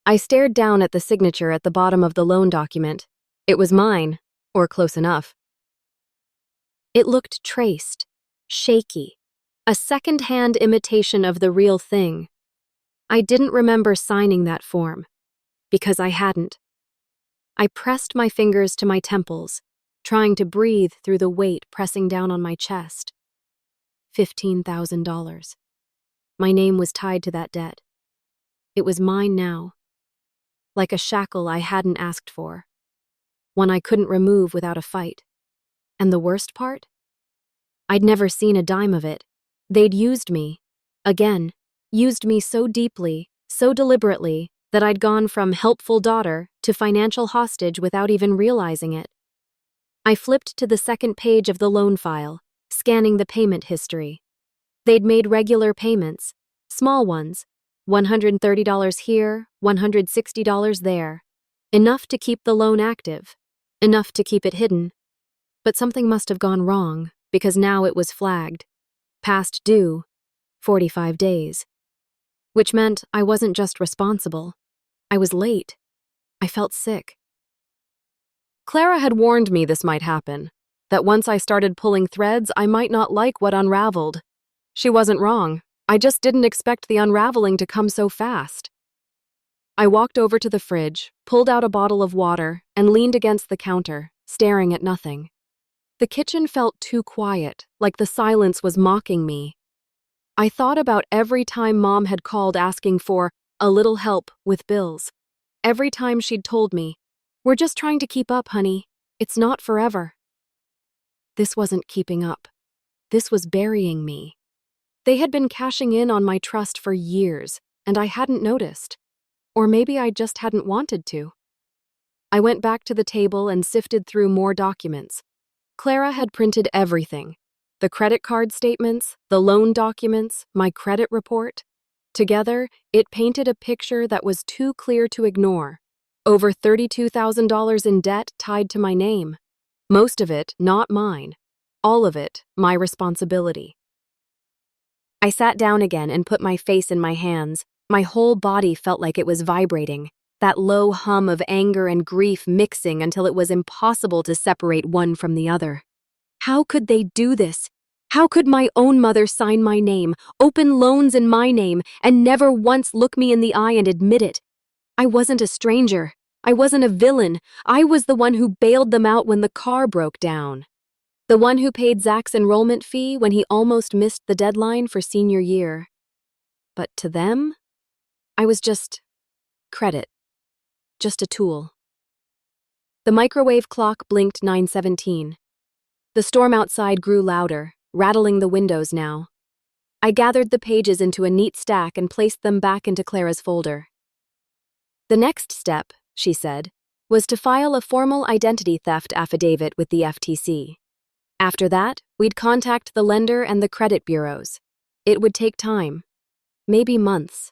I stared down at the signature at the bottom of the loan document. It was mine, or close enough. It looked traced, shaky, a second-hand imitation of the real thing. I didn't remember signing that form, because I hadn't. I pressed my fingers to my temples, trying to breathe through the weight pressing down on my chest. $15,000. My name was tied to that debt. It was mine now, like a shackle I hadn't asked for, one I couldn't remove without a fight. And the worst part? I'd never seen a dime of it. They'd used me. Again, used me so deeply, so deliberately, that I'd gone from helpful daughter to financial hostage without even realizing it. I flipped to the second page of the loan file, scanning the payment history. They'd made regular payments, small ones, $130 here, $160 there. Enough to keep the loan active, enough to keep it hidden. But something must have gone wrong, because now it was flagged. Past due, 45 days. Which meant I wasn't just responsible. I was late. I felt sick. Clara had warned me this might happen, that once I started pulling threads, I might not like what unraveled. She wasn't wrong. I just didn't expect the unraveling to come so fast. I walked over to the fridge, pulled out a bottle of water, and leaned against the counter, staring at nothing. The kitchen felt too quiet, like the silence was mocking me. I thought about every time Mom had called asking for a little help with bills. Every time she'd told me, "We're just trying to keep up, honey. It's not forever." This wasn't keeping up. This was burying me. They had been cashing in on my trust for years, and I hadn't noticed. Or maybe I just hadn't wanted to. I went back to the table and sifted through more documents. Clara had printed everything. The credit card statements, the loan documents, my credit report. Together, it painted a picture that was too clear to ignore. Over $32,000 in debt tied to my name. Most of it not mine. All of it my responsibility. I sat down again and put my face in my hands. My whole body felt like it was vibrating, that low hum of anger and grief mixing until it was impossible to separate one from the other. How could they do this? How could my own mother sign my name, open loans in my name, and never once look me in the eye and admit it? I wasn't a stranger. I wasn't a villain. I was the one who bailed them out when the car broke down. The one who paid Zach's enrollment fee when he almost missed the deadline for senior year. But to them, I was just credit. just a tool. The microwave clock blinked 9:17. The storm outside grew louder, rattling the windows now. I gathered the pages into a neat stack and placed them back into Clara's folder. The next step, she said, was to file a formal identity theft affidavit with the FTC. After that, we'd contact the lender and the credit bureaus. It would take time, maybe months.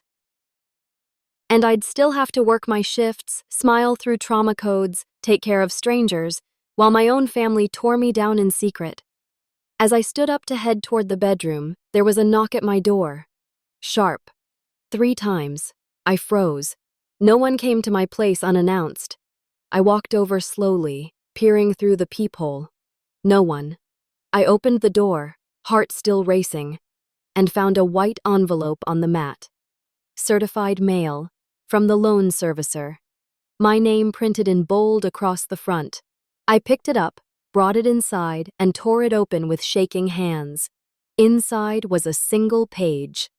And I'd still have to work my shifts, smile through trauma codes, take care of strangers, while my own family tore me down in secret. As I stood up to head toward the bedroom, there was a knock at my door. Sharp. 3 times. I froze. No one came to my place unannounced. I walked over slowly, peering through the peephole. No one. I opened the door, heart still racing, and found a white envelope on the mat. Certified mail, from the loan servicer. My name printed in bold across the front. I picked it up, brought it inside, and tore it open with shaking hands. Inside was a single page.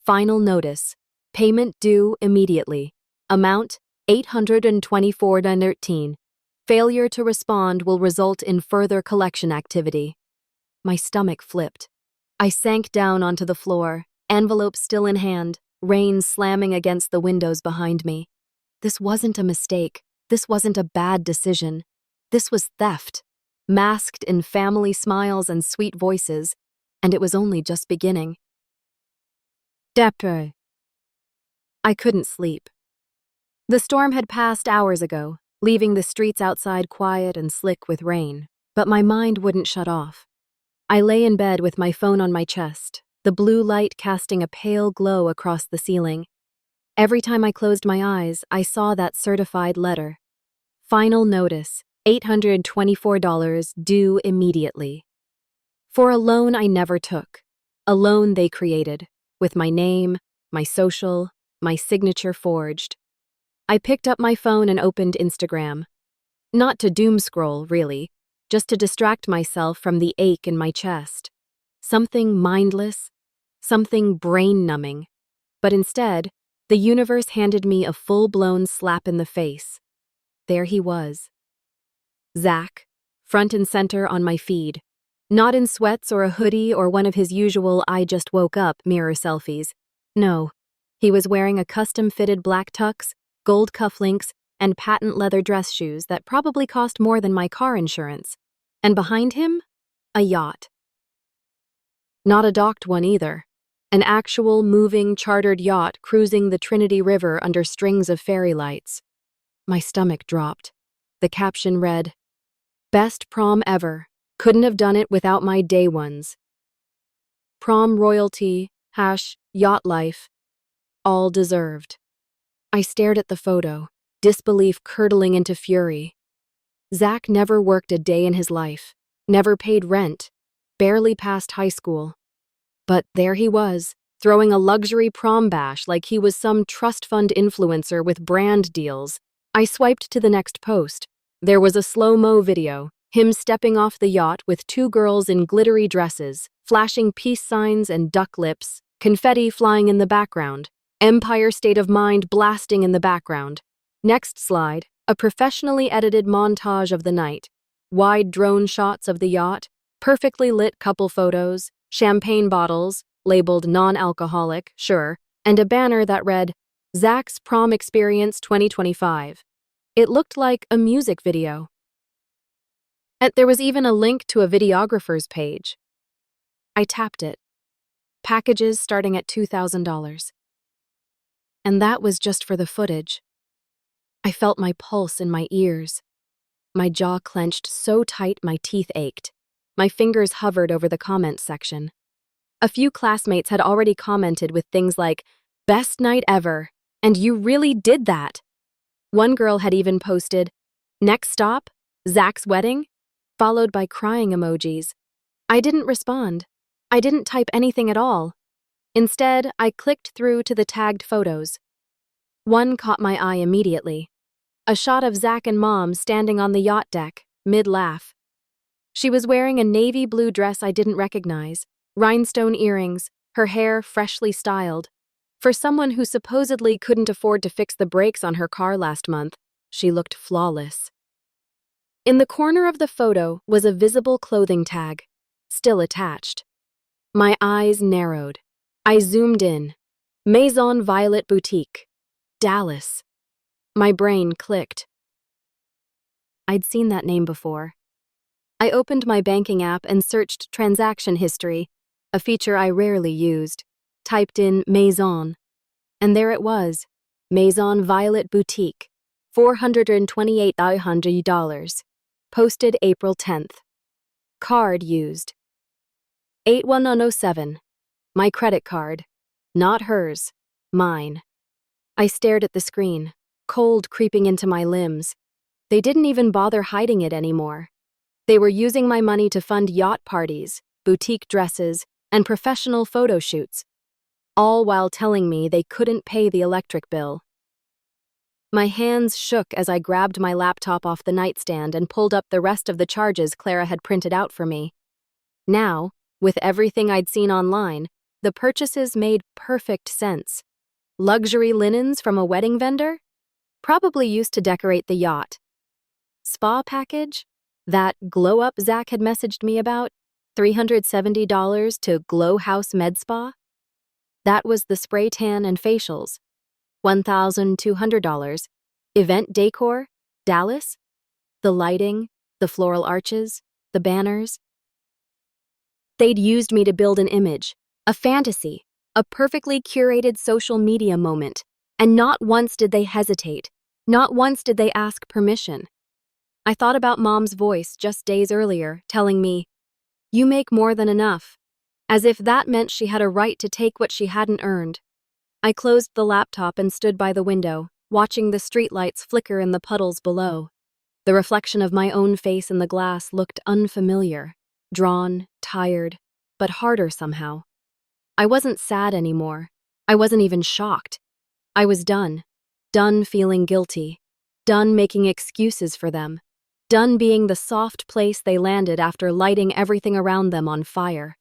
Final notice. Payment due immediately. Amount, $824.13. Failure to respond will result in further collection activity. My stomach flipped. I sank down onto the floor, envelope still in hand, rain slamming against the windows behind me. This wasn't a mistake. This wasn't a bad decision. This was theft, masked in family smiles and sweet voices, and it was only just beginning. Depre. I couldn't sleep. The storm had passed hours ago, leaving the streets outside quiet and slick with rain, but my mind wouldn't shut off. I lay in bed with my phone on my chest, the blue light casting a pale glow across the ceiling. Every time I closed my eyes, I saw that certified letter. Final notice, $824 due immediately. For a loan I never took, a loan they created, with my name, my social, my signature forged. I picked up my phone and opened Instagram. Not to doom scroll, really, just to distract myself from the ache in my chest. Something mindless, something brain-numbing. But instead, the universe handed me a full-blown slap in the face. There he was. Zach, front and center on my feed. Not in sweats or a hoodie or one of his usual I just woke up mirror selfies. No, he was wearing a custom-fitted black tux, gold cufflinks, and patent leather dress shoes that probably cost more than my car insurance. And behind him, a yacht. Not a docked one either. An actual, moving, chartered yacht cruising the Trinity River under strings of fairy lights. My stomach dropped. The caption read, "Best prom ever. Couldn't have done it without my day ones. Prom royalty, yacht life. All deserved." I stared at the photo, disbelief curdling into fury. Zach never worked a day in his life, never paid rent, barely passed high school. But there he was, throwing a luxury prom bash like he was some trust fund influencer with brand deals. I swiped to the next post. There was a slow-mo video, him stepping off the yacht with 2 girls in glittery dresses, flashing peace signs and duck lips, confetti flying in the background, Empire State of Mind blasting in the background. Next slide, a professionally edited montage of the night. Wide drone shots of the yacht, perfectly lit couple photos, champagne bottles, labeled non-alcoholic, sure, and a banner that read, Zach's Prom Experience 2025. It looked like a music video. And there was even a link to a videographer's page. I tapped it. Packages starting at $2,000. And that was just for the footage. I felt my pulse in my ears. My jaw clenched so tight my teeth ached. My fingers hovered over the comments section. A few classmates had already commented with things like, "Best night ever," and "You really did that." One girl had even posted, "Next stop, Zach's wedding," followed by crying emojis. I didn't respond. I didn't type anything at all. Instead, I clicked through to the tagged photos. One caught my eye immediately. A shot of Zach and Mom standing on the yacht deck, mid-laugh. She was wearing a navy blue dress I didn't recognize, rhinestone earrings, her hair freshly styled. For someone who supposedly couldn't afford to fix the brakes on her car last month, She looked flawless. In the corner of the photo was a visible clothing tag, still attached. My eyes narrowed. I zoomed in. Maison Violet Boutique. Dallas. My brain clicked. I'd seen that name before. I opened my banking app and searched transaction history, a feature I rarely used. Typed in Maison. And there it was. Maison Violet Boutique. $428,900. Posted April 10th. Card used. 81107. My credit card. Not hers. Mine. I stared at the screen, cold creeping into my limbs. They didn't even bother hiding it anymore. They were using my money to fund yacht parties, boutique dresses, and professional photo shoots, all while telling me they couldn't pay the electric bill. My hands shook as I grabbed my laptop off the nightstand and pulled up the rest of the charges Clara had printed out for me. Now, with everything I'd seen online, the purchases made perfect sense. Luxury linens from a wedding vendor? Probably used to decorate the yacht. Spa package? That glow up Zach had messaged me about? $370 to Glow House Med Spa? That was the spray tan and facials. $1,200. Event decor? Dallas? The lighting, the floral arches, the banners. They'd used me to build an image, a fantasy, a perfectly curated social media moment, and not once did they hesitate. Not once did they ask permission. I thought about Mom's voice just days earlier, telling me, "You make more than enough," as if that meant she had a right to take what she hadn't earned. I closed the laptop and stood by the window, watching the streetlights flicker in the puddles below. The reflection of my own face in the glass looked unfamiliar, drawn, tired, but harder somehow. I wasn't sad anymore. I wasn't even shocked. I was done. Done feeling guilty. Done making excuses for them. Done being the soft place they landed after lighting everything around them on fire.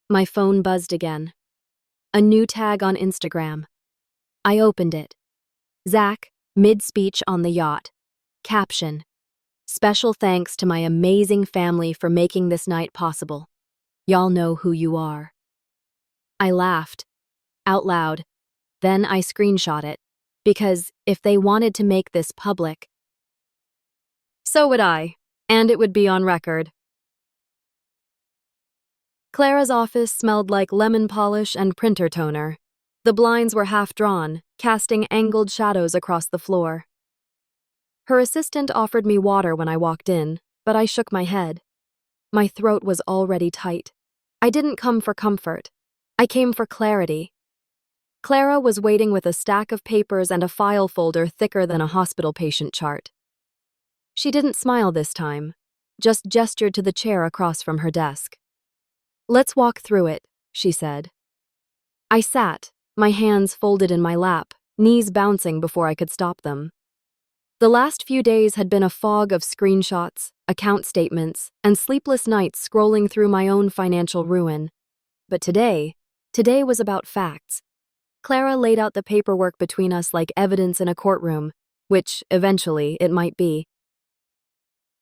My phone buzzed again. A new tag on Instagram. I opened it. Zach, mid-speech on the yacht. Caption: "Special thanks to my amazing family for making this night possible. Y'all know who you are." I laughed. Out loud. Then I screenshot it. Because if they wanted to make this public, so would I. And it would be on record. Clara's office smelled like lemon polish and printer toner. The blinds were half drawn, casting angled shadows across the floor. Her assistant offered me water when I walked in, but I shook my head. My throat was already tight. I didn't come for comfort. I came for clarity. Clara was waiting with a stack of papers and a file folder thicker than a hospital patient chart. She didn't smile this time, just gestured to the chair across from her desk. "Let's walk through it," she said. I sat, my hands folded in my lap, knees bouncing before I could stop them. The last few days had been a fog of screenshots, account statements, and sleepless nights scrolling through my own financial ruin. But today was about facts. Clara laid out the paperwork between us like evidence in a courtroom, which, eventually, it might be.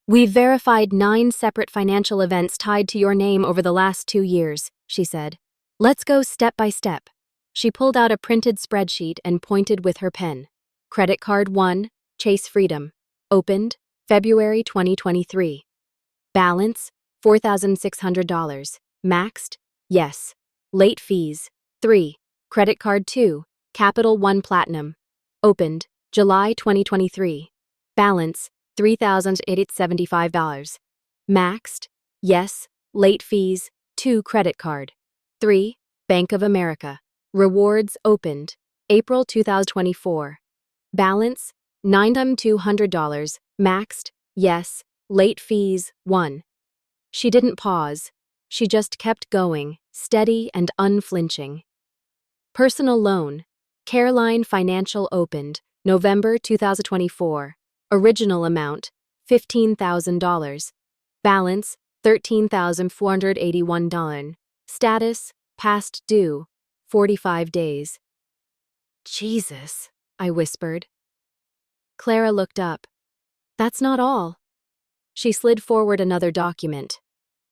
"We've verified 9 separate financial events tied to your name over the last 2 years, she said. "Let's go step by step." She pulled out a printed spreadsheet and pointed with her pen. Credit card 1, Chase Freedom. Opened, February 2023. Balance, $4,600. Maxed, yes. Late fees, 3. Credit card 2, Capital One Platinum. Opened, July 2023. Balance, $3,875. Maxed, yes. Late fees, 2. Credit card. 3. Bank of America. Rewards opened, April 2024. Balance, $9,200. Maxed, yes. Late fees, 1. She didn't pause. She just kept going, steady and unflinching. Personal loan. Caroline Financial opened, November 2024. Original amount, $15,000. Balance, $13,481. Status, past due, 45 days. Jesus, I whispered. Clara looked up. That's not all. She slid forward another document.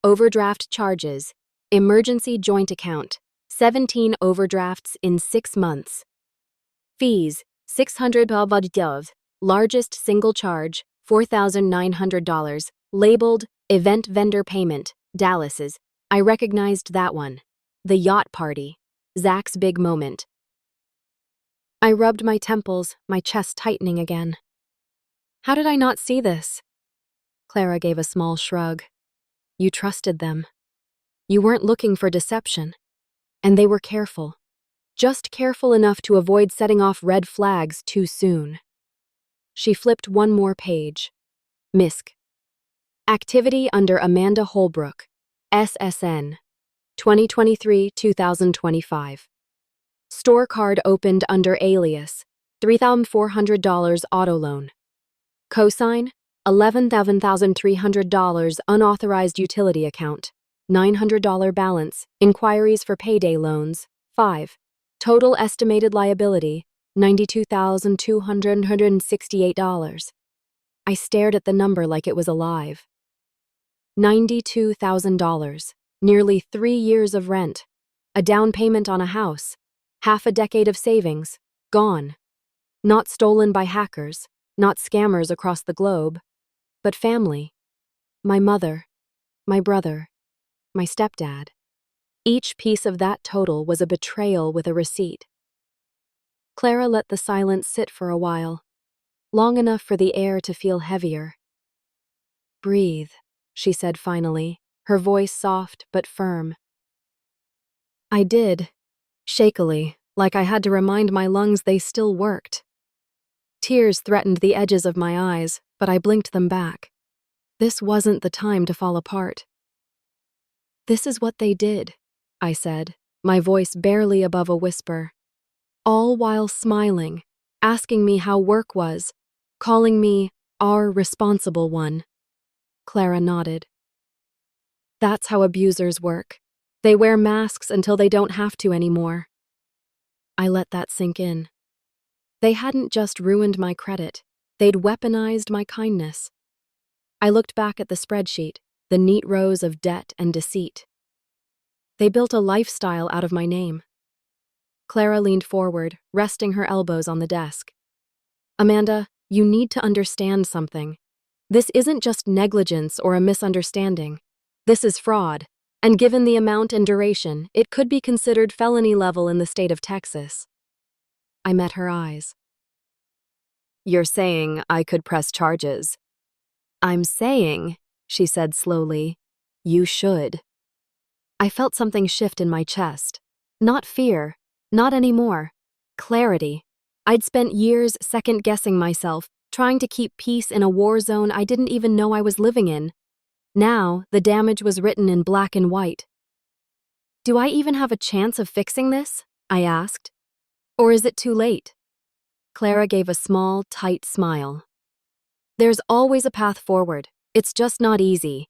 Overdraft charges. Emergency joint account. 17 overdrafts in 6 months. Fees. $600. Largest single charge. $4,900. Labeled Event Vendor Payment. Dallas's. I recognized that one. The yacht party. Zach's big moment. I rubbed my temples, my chest tightening again. How did I not see this? Clara gave a small shrug. You trusted them. You weren't looking for deception. And they were careful. Just careful enough to avoid setting off red flags too soon. She flipped one more page. MISC. Activity under Amanda Holbrook. SSN. 2023-2025. Store card opened under alias. $3,400 auto loan. Cosign. $11,300 unauthorized utility account. $900 balance. Inquiries for payday loans. 5. Total estimated liability. $92,268. I stared at the number like it was alive. $92,000. Nearly 3 years of rent. A down payment on a house. Half a decade of savings. Gone. Not stolen by hackers. Not scammers across the globe. But family. My mother. My brother. My stepdad. Each piece of that total was a betrayal with a receipt. Clara let the silence sit for a while, long enough for the air to feel heavier. Breathe, she said finally, her voice soft but firm. I did, shakily, like I had to remind my lungs they still worked. Tears threatened the edges of my eyes, but I blinked them back. This wasn't the time to fall apart. This is what they did, I said, my voice barely above a whisper. All while smiling, asking me how work was, calling me our responsible one. Clara nodded. That's how abusers work. They wear masks until they don't have to anymore. I let that sink in. They hadn't just ruined my credit, they'd weaponized my kindness. I looked back at the spreadsheet, the neat rows of debt and deceit. They built a lifestyle out of my name. Clara leaned forward, resting her elbows on the desk. Amanda, you need to understand something. This isn't just negligence or a misunderstanding. This is fraud, and given the amount and duration, it could be considered felony level in the state of Texas. I met her eyes. You're saying I could press charges? I'm saying, she said slowly, you should. I felt something shift in my chest. Not fear, not anymore. Clarity. I'd spent years second-guessing myself, trying to keep peace in a war zone I didn't even know I was living in. Now, the damage was written in black and white. Do I even have a chance of fixing this? I asked. Or is it too late? Clara gave a small, tight smile. There's always a path forward. It's just not easy.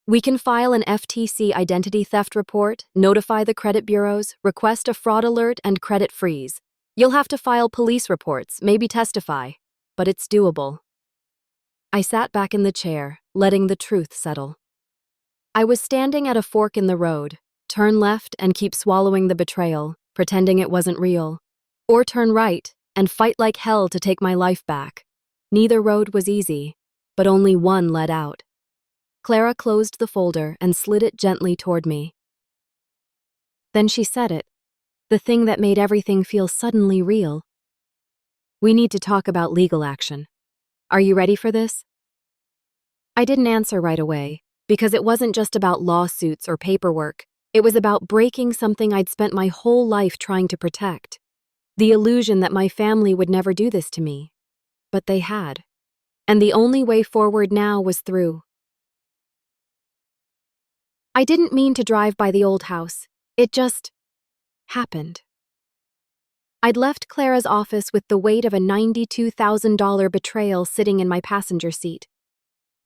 We can file an FTC identity theft report, notify the credit bureaus, request a fraud alert, and credit freeze. You'll have to file police reports, maybe testify, but it's doable. I sat back in the chair, letting the truth settle. I was standing at a fork in the road. Turn left and keep swallowing the betrayal, pretending it wasn't real. Or turn right and fight like hell to take my life back. Neither road was easy, but only one led out. Clara closed the folder and slid it gently toward me. Then she said it, the thing that made everything feel suddenly real. We need to talk about legal action. Are you ready for this? I didn't answer right away, because it wasn't just about lawsuits or paperwork. It was about breaking something I'd spent my whole life trying to protect. The illusion that my family would never do this to me. But they had. And the only way forward now was through. I didn't mean to drive by the old house. It just happened. I'd left Clara's office with the weight of a $92,000 betrayal sitting in my passenger seat.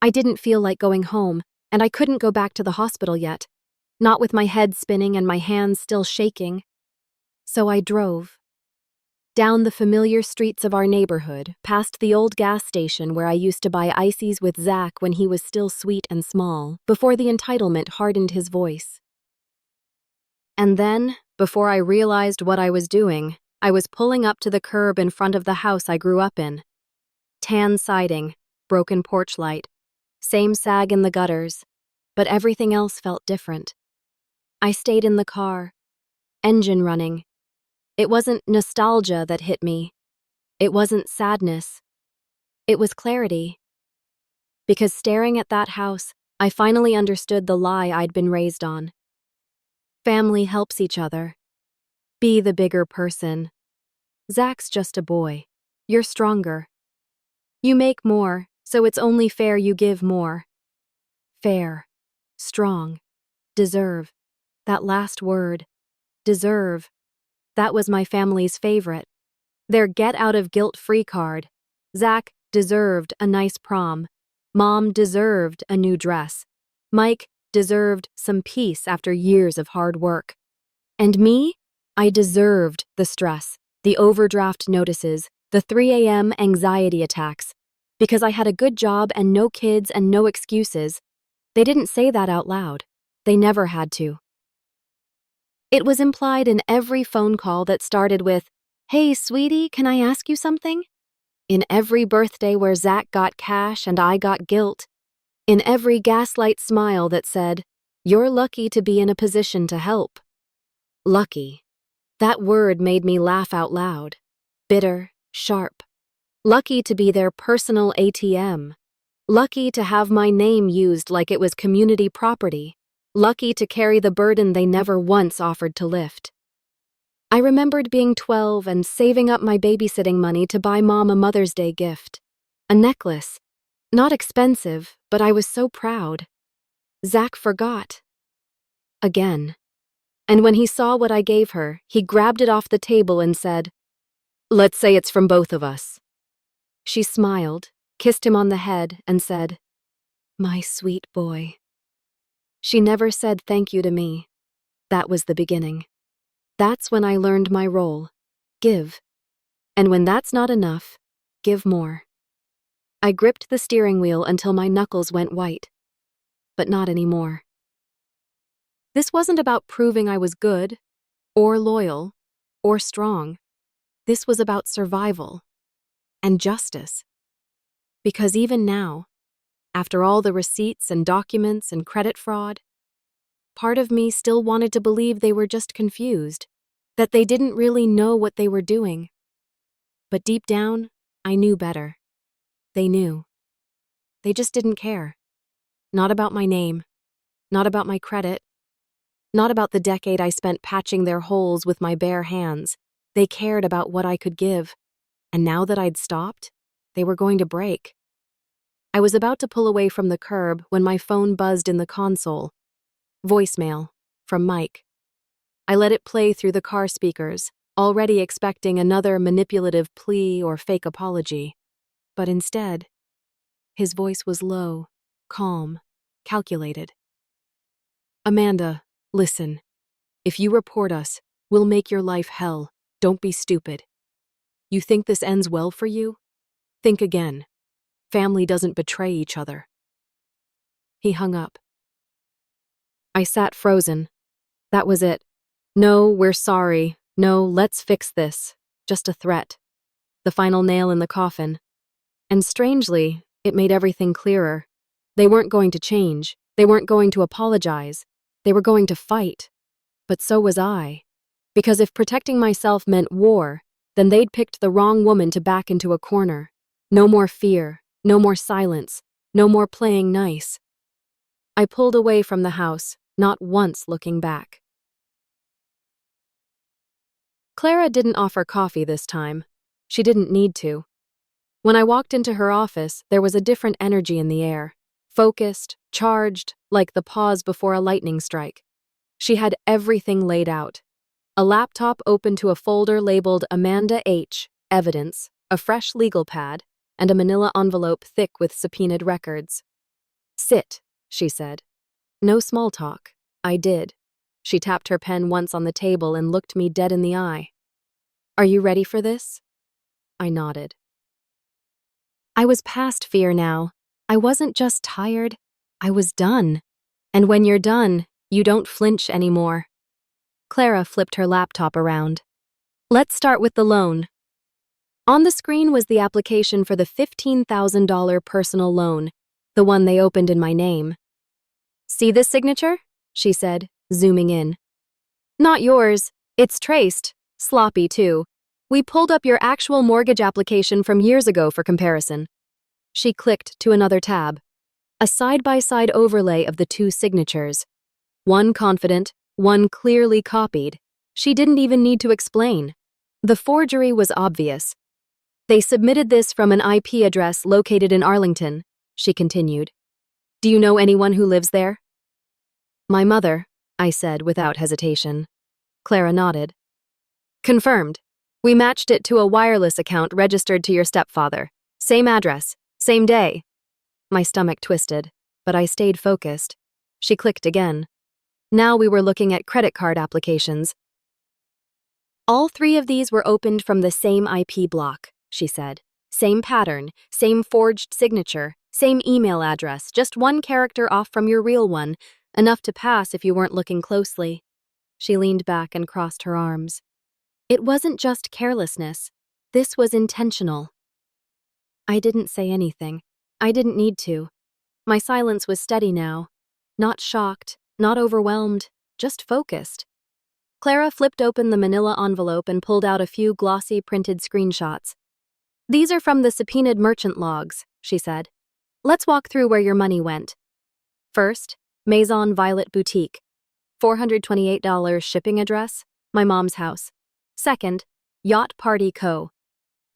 I didn't feel like going home, and I couldn't go back to the hospital yet, not with my head spinning and my hands still shaking. So I drove. Down the familiar streets of our neighborhood, past the old gas station where I used to buy ices with Zach when he was still sweet and small, before the entitlement hardened his voice. And then, before I realized what I was doing, I was pulling up to the curb in front of the house I grew up in. Tan siding, broken porch light, same sag in the gutters, but everything else felt different. I stayed in the car, engine running. It wasn't nostalgia that hit me. It wasn't sadness. It was clarity. Because staring at that house, I finally understood the lie I'd been raised on. Family helps each other. Be the bigger person. Zach's just a boy. You're stronger. You make more, so it's only fair you give more. Fair. Strong. Deserve. That last word. Deserve. That was my family's favorite. Their get-out-of-guilt-free card. Zach deserved a nice prom. Mom deserved a new dress. Mike deserved some peace after years of hard work. And me? I deserved the stress, the overdraft notices, the 3 a.m. anxiety attacks. Because I had a good job and no kids and no excuses. They didn't say that out loud. They never had to. It was implied in every phone call that started with, "Hey, sweetie, can I ask you something?" In every birthday where Zach got cash and I got guilt. In every gaslight smile that said, "You're lucky to be in a position to help." Lucky. That word made me laugh out loud. Bitter, sharp. Lucky to be their personal ATM. Lucky to have my name used like it was community property. Lucky to carry the burden they never once offered to lift. I remembered being 12 and saving up my babysitting money to buy Mom a Mother's Day gift. A necklace. Not expensive, but I was so proud. Zach forgot. Again. And when he saw what I gave her, he grabbed it off the table and said, "Let's say it's from both of us." She smiled, kissed him on the head, and said, "My sweet boy." She never said thank you to me. That was the beginning. That's when I learned my role. Give. And when that's not enough, give more. I gripped the steering wheel until my knuckles went white. But not anymore. This wasn't about proving I was good, or loyal, or strong. This was about survival. And justice. Because even now, after all the receipts and documents and credit fraud, part of me still wanted to believe they were just confused, that they didn't really know what they were doing. But deep down, I knew better. They knew. They just didn't care. Not about my name. Not about my credit. Not about the decade I spent patching their holes with my bare hands. They cared about what I could give. And now that I'd stopped, they were going to break. I was about to pull away from the curb when my phone buzzed in the console. Voicemail, from Mike. I let it play through the car speakers, already expecting another manipulative plea or fake apology. But instead, his voice was low, calm, calculated. "Amanda, listen. If you report us, we'll make your life hell. Don't be stupid. You think this ends well for you? Think again. Family doesn't betray each other." He hung up. I sat frozen. That was it. No, we're sorry. No, let's fix this. Just a threat. The final nail in the coffin. And strangely, it made everything clearer. They weren't going to change. They weren't going to apologize. They were going to fight. But so was I. Because if protecting myself meant war, then they'd picked the wrong woman to back into a corner. No more fear. No more silence. No more playing nice. I pulled away from the house, not once looking back. Clara didn't offer coffee this time. She didn't need to. When I walked into her office, there was a different energy in the air. Focused, charged, like the pause before a lightning strike. She had everything laid out. A laptop open to a folder labeled Amanda H. Evidence, a fresh legal pad, and a manila envelope thick with subpoenaed records. "Sit," she said. No small talk. I did. She tapped her pen once on the table and looked me dead in the eye. Are you ready for this? I nodded. I was past fear now. I wasn't just tired, I was done. And when you're done, you don't flinch anymore. Clara flipped her laptop around. Let's start with the loan. On the screen was the application for the $15,000 personal loan, the one they opened in my name. See this signature? She said, zooming in. Not yours. It's traced. Sloppy, too. We pulled up your actual mortgage application from years ago for comparison. She clicked to another tab. A side-by-side overlay of the two signatures. One confident, one clearly copied. She didn't even need to explain. The forgery was obvious. They submitted this from an IP address located in Arlington, she continued. Do you know anyone who lives there? My mother, I said without hesitation. Clara nodded. Confirmed. We matched it to a wireless account registered to your stepfather. Same address, same day. My stomach twisted, but I stayed focused. She clicked again. Now we were looking at credit card applications. All three of these were opened from the same IP block, she said. Same pattern, same forged signature, same email address, just one character off from your real one, enough to pass if you weren't looking closely. She leaned back and crossed her arms. It wasn't just carelessness. This was intentional. I didn't say anything. I didn't need to. My silence was steady now. Not shocked, not overwhelmed, just focused. Clara flipped open the manila envelope and pulled out a few glossy printed screenshots. These are from the subpoenaed merchant logs, she said. Let's walk through where your money went. First, Maison Violet Boutique. $428 shipping address, my mom's house. Second, Yacht Party Co.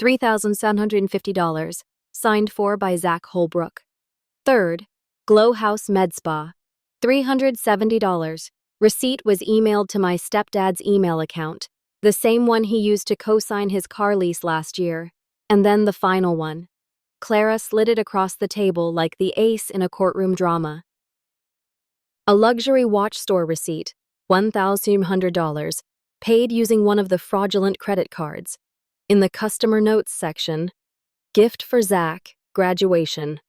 $3,750, signed for by Zach Holbrook. Third, Glow House Med Spa. $370. Receipt was emailed to my stepdad's email account, the same one he used to co-sign his car lease last year. And then the final one. Clara slid it across the table like the ace in a courtroom drama. A luxury watch store receipt, $1,200, paid using one of the fraudulent credit cards. In the customer notes section, gift for Zach, graduation.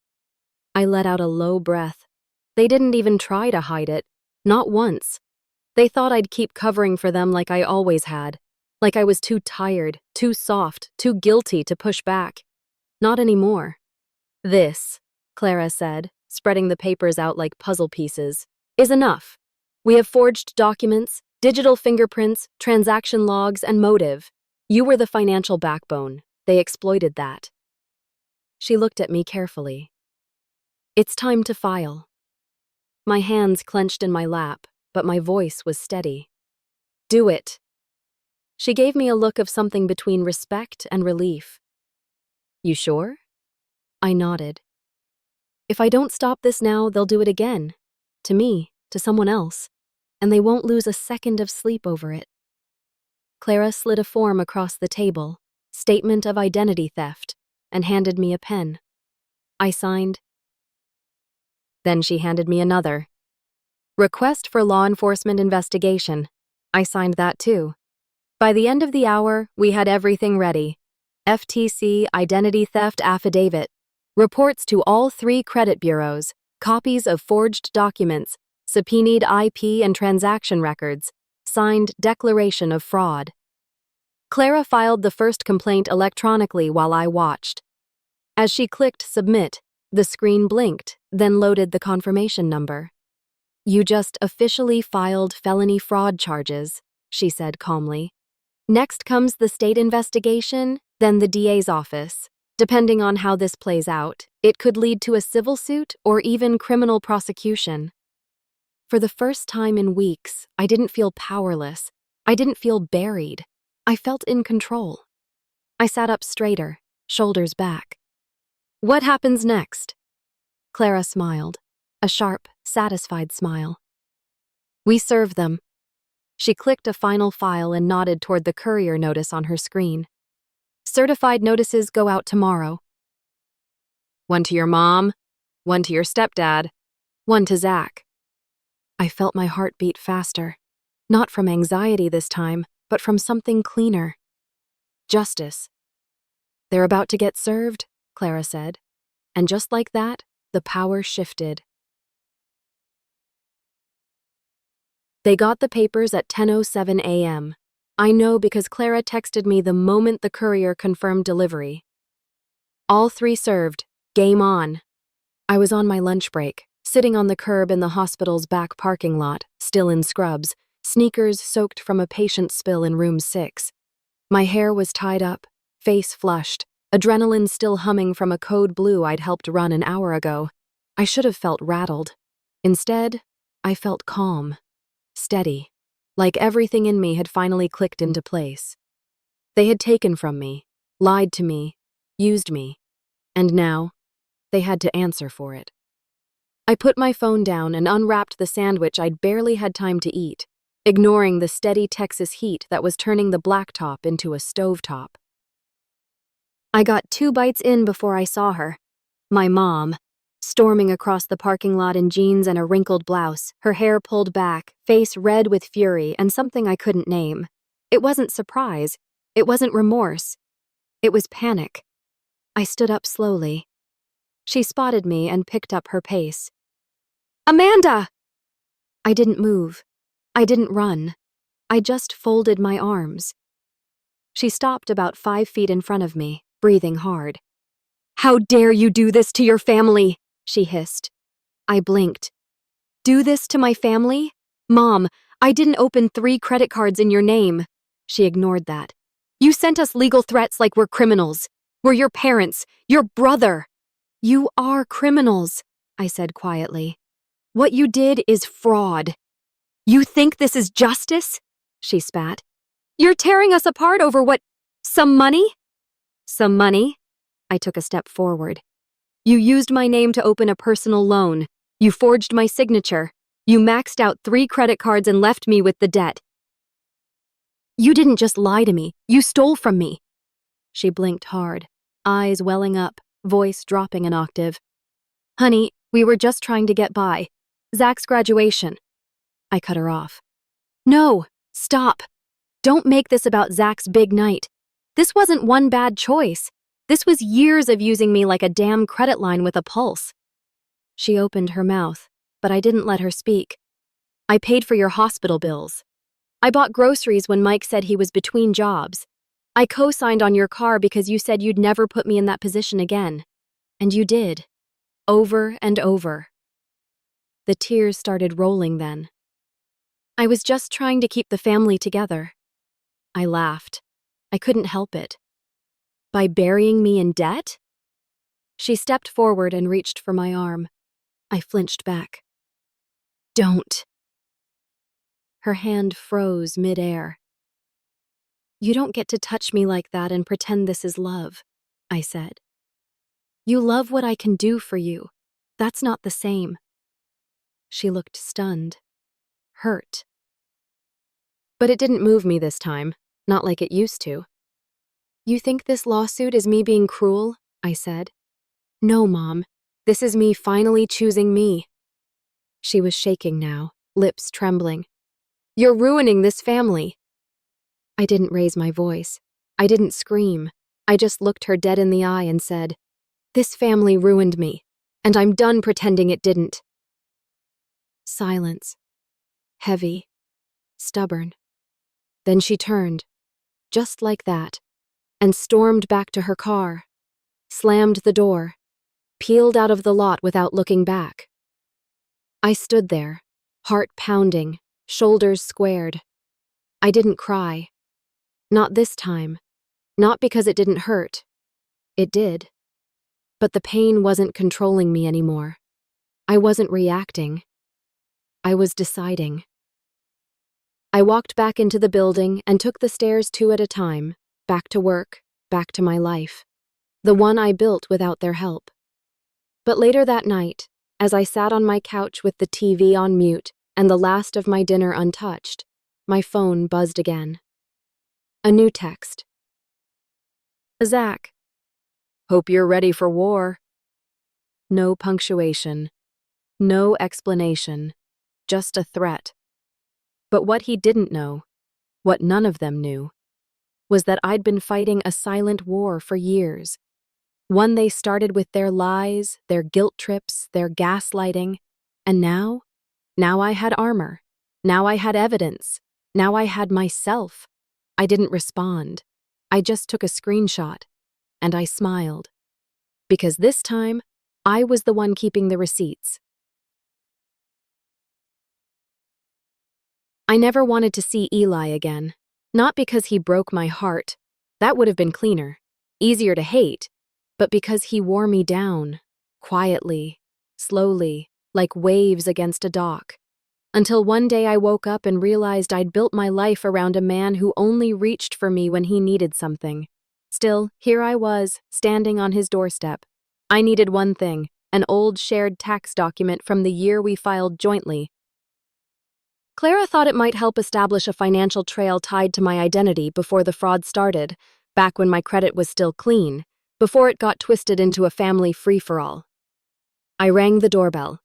I let out a low breath. They didn't even try to hide it, not once. They thought I'd keep covering for them like I always had, like I was too tired, too soft, too guilty to push back. Not anymore. This, Clara said, spreading the papers out like puzzle pieces, is enough. We have forged documents, digital fingerprints, transaction logs, and motive. You were the financial backbone. They exploited that. She looked at me carefully. It's time to file. My hands clenched in my lap, but my voice was steady. Do it. She gave me a look of something between respect and relief. You sure? I nodded. If I don't stop this now, they'll do it again. To me, to someone else. And they won't lose a second of sleep over it. Clara slid a form across the table, statement of identity theft, and handed me a pen. I signed. Then she handed me another. Request for law enforcement investigation. I signed that too. By the end of the hour, we had everything ready. FTC identity theft affidavit. Reports to all 3 credit bureaus. Copies of forged documents. Subpoenaed IP and transaction records. Signed declaration of fraud. Clara filed the first complaint electronically while I watched. As she clicked submit, the screen blinked, then loaded the confirmation number. You just officially filed felony fraud charges, she said calmly. Next comes the state investigation, then the DA's office. Depending on how this plays out, it could lead to a civil suit or even criminal prosecution. For the first time in weeks, I didn't feel powerless. I didn't feel buried. I felt in control. I sat up straighter, shoulders back. What happens next? Clara smiled, a sharp, satisfied smile. We serve them. She clicked a final file and nodded toward the courier notice on her screen. Certified notices go out tomorrow. One to your mom, one to your stepdad, one to Zach. I felt my heart beat faster, not from anxiety this time, but from something cleaner. Justice. They're about to get served, Clara said. And just like that, the power shifted. They got the papers at 10:07 a.m. I know because Clara texted me the moment the courier confirmed delivery. All 3 served. Game on. I was on my lunch break, sitting on the curb in the hospital's back parking lot, still in scrubs, sneakers soaked from a patient spill in room 6. My hair was tied up, face flushed, adrenaline still humming from a code blue I'd helped run an hour ago. I should have felt rattled. Instead, I felt calm, steady, like everything in me had finally clicked into place. They had taken from me, lied to me, used me, and now they had to answer for it. I put my phone down and unwrapped the sandwich I'd barely had time to eat, ignoring the steady Texas heat that was turning the blacktop into a stovetop. I got 2 bites in before I saw her. My mom, storming across the parking lot in jeans and a wrinkled blouse, her hair pulled back, face red with fury and something I couldn't name. It wasn't surprise. It wasn't remorse. It was panic. I stood up slowly. She spotted me and picked up her pace. "Amanda!" I didn't move. I didn't run. I just folded my arms. She stopped about 5 feet in front of me, breathing hard. "How dare you do this to your family?" she hissed. I blinked. "Do this to my family? Mom, I didn't open 3 credit cards in your name." She ignored that. "You sent us legal threats like we're criminals. We're your parents, your brother." "You are criminals," I said quietly. "What you did is fraud." "You think this is justice?" she spat. "You're tearing us apart over what? Some money?" "Some money?" I took a step forward. "You used my name to open a personal loan. You forged my signature. You maxed out 3 credit cards and left me with the debt. You didn't just lie to me, you stole from me." She blinked hard, eyes welling up, voice dropping an octave. "Honey, we were just trying to get by. Zach's graduation." I cut her off. "No, stop. Don't make this about Zach's big night. This wasn't one bad choice. This was years of using me like a damn credit line with a pulse." She opened her mouth, but I didn't let her speak. "I paid for your hospital bills. I bought groceries when Mike said he was between jobs. I co-signed on your car because you said you'd never put me in that position again. And you did. Over and over." The tears started rolling then. "I was just trying to keep the family together." I laughed. I couldn't help it. "By burying me in debt?" She stepped forward and reached for my arm. I flinched back. "Don't." Her hand froze mid-air. "You don't get to touch me like that and pretend this is love," I said. "You love what I can do for you. That's not the same." She looked stunned, hurt. But it didn't move me this time, not like it used to. "You think this lawsuit is me being cruel?" I said. "No, Mom. This is me finally choosing me." She was shaking now, lips trembling. "You're ruining this family." I didn't raise my voice. I didn't scream. I just looked her dead in the eye and said, "This family ruined me, and I'm done pretending it didn't." Silence. Heavy. Stubborn. Then she turned, just like that, and stormed back to her car, slammed the door, peeled out of the lot without looking back. I stood there, heart pounding, shoulders squared. I didn't cry. Not this time. Not because it didn't hurt. It did. But the pain wasn't controlling me anymore. I wasn't reacting. I was deciding. I walked back into the building and took the stairs 2 at a time, back to work, back to my life, the one I built without their help. But later that night, as I sat on my couch with the TV on mute and the last of my dinner untouched, my phone buzzed again. A new text. "Zach. Hope you're ready for war." No punctuation. No explanation. Just a threat. But what he didn't know, what none of them knew, was that I'd been fighting a silent war for years. One they started with their lies, their guilt trips, their gaslighting. And now I had armor. Now I had evidence. Now I had myself. I didn't respond. I just took a screenshot. And I smiled. Because this time, I was the one keeping the receipts. I never wanted to see Eli again. Not because he broke my heart. That would have been cleaner. Easier to hate. But because he wore me down. Quietly. Slowly. Like waves against a dock. Until one day I woke up and realized I'd built my life around a man who only reached for me when he needed something. Still, here I was, standing on his doorstep. I needed one thing, an old shared tax document from the year we filed jointly. Clara thought it might help establish a financial trail tied to my identity before the fraud started, back when my credit was still clean, before it got twisted into a family free-for-all. I rang the doorbell.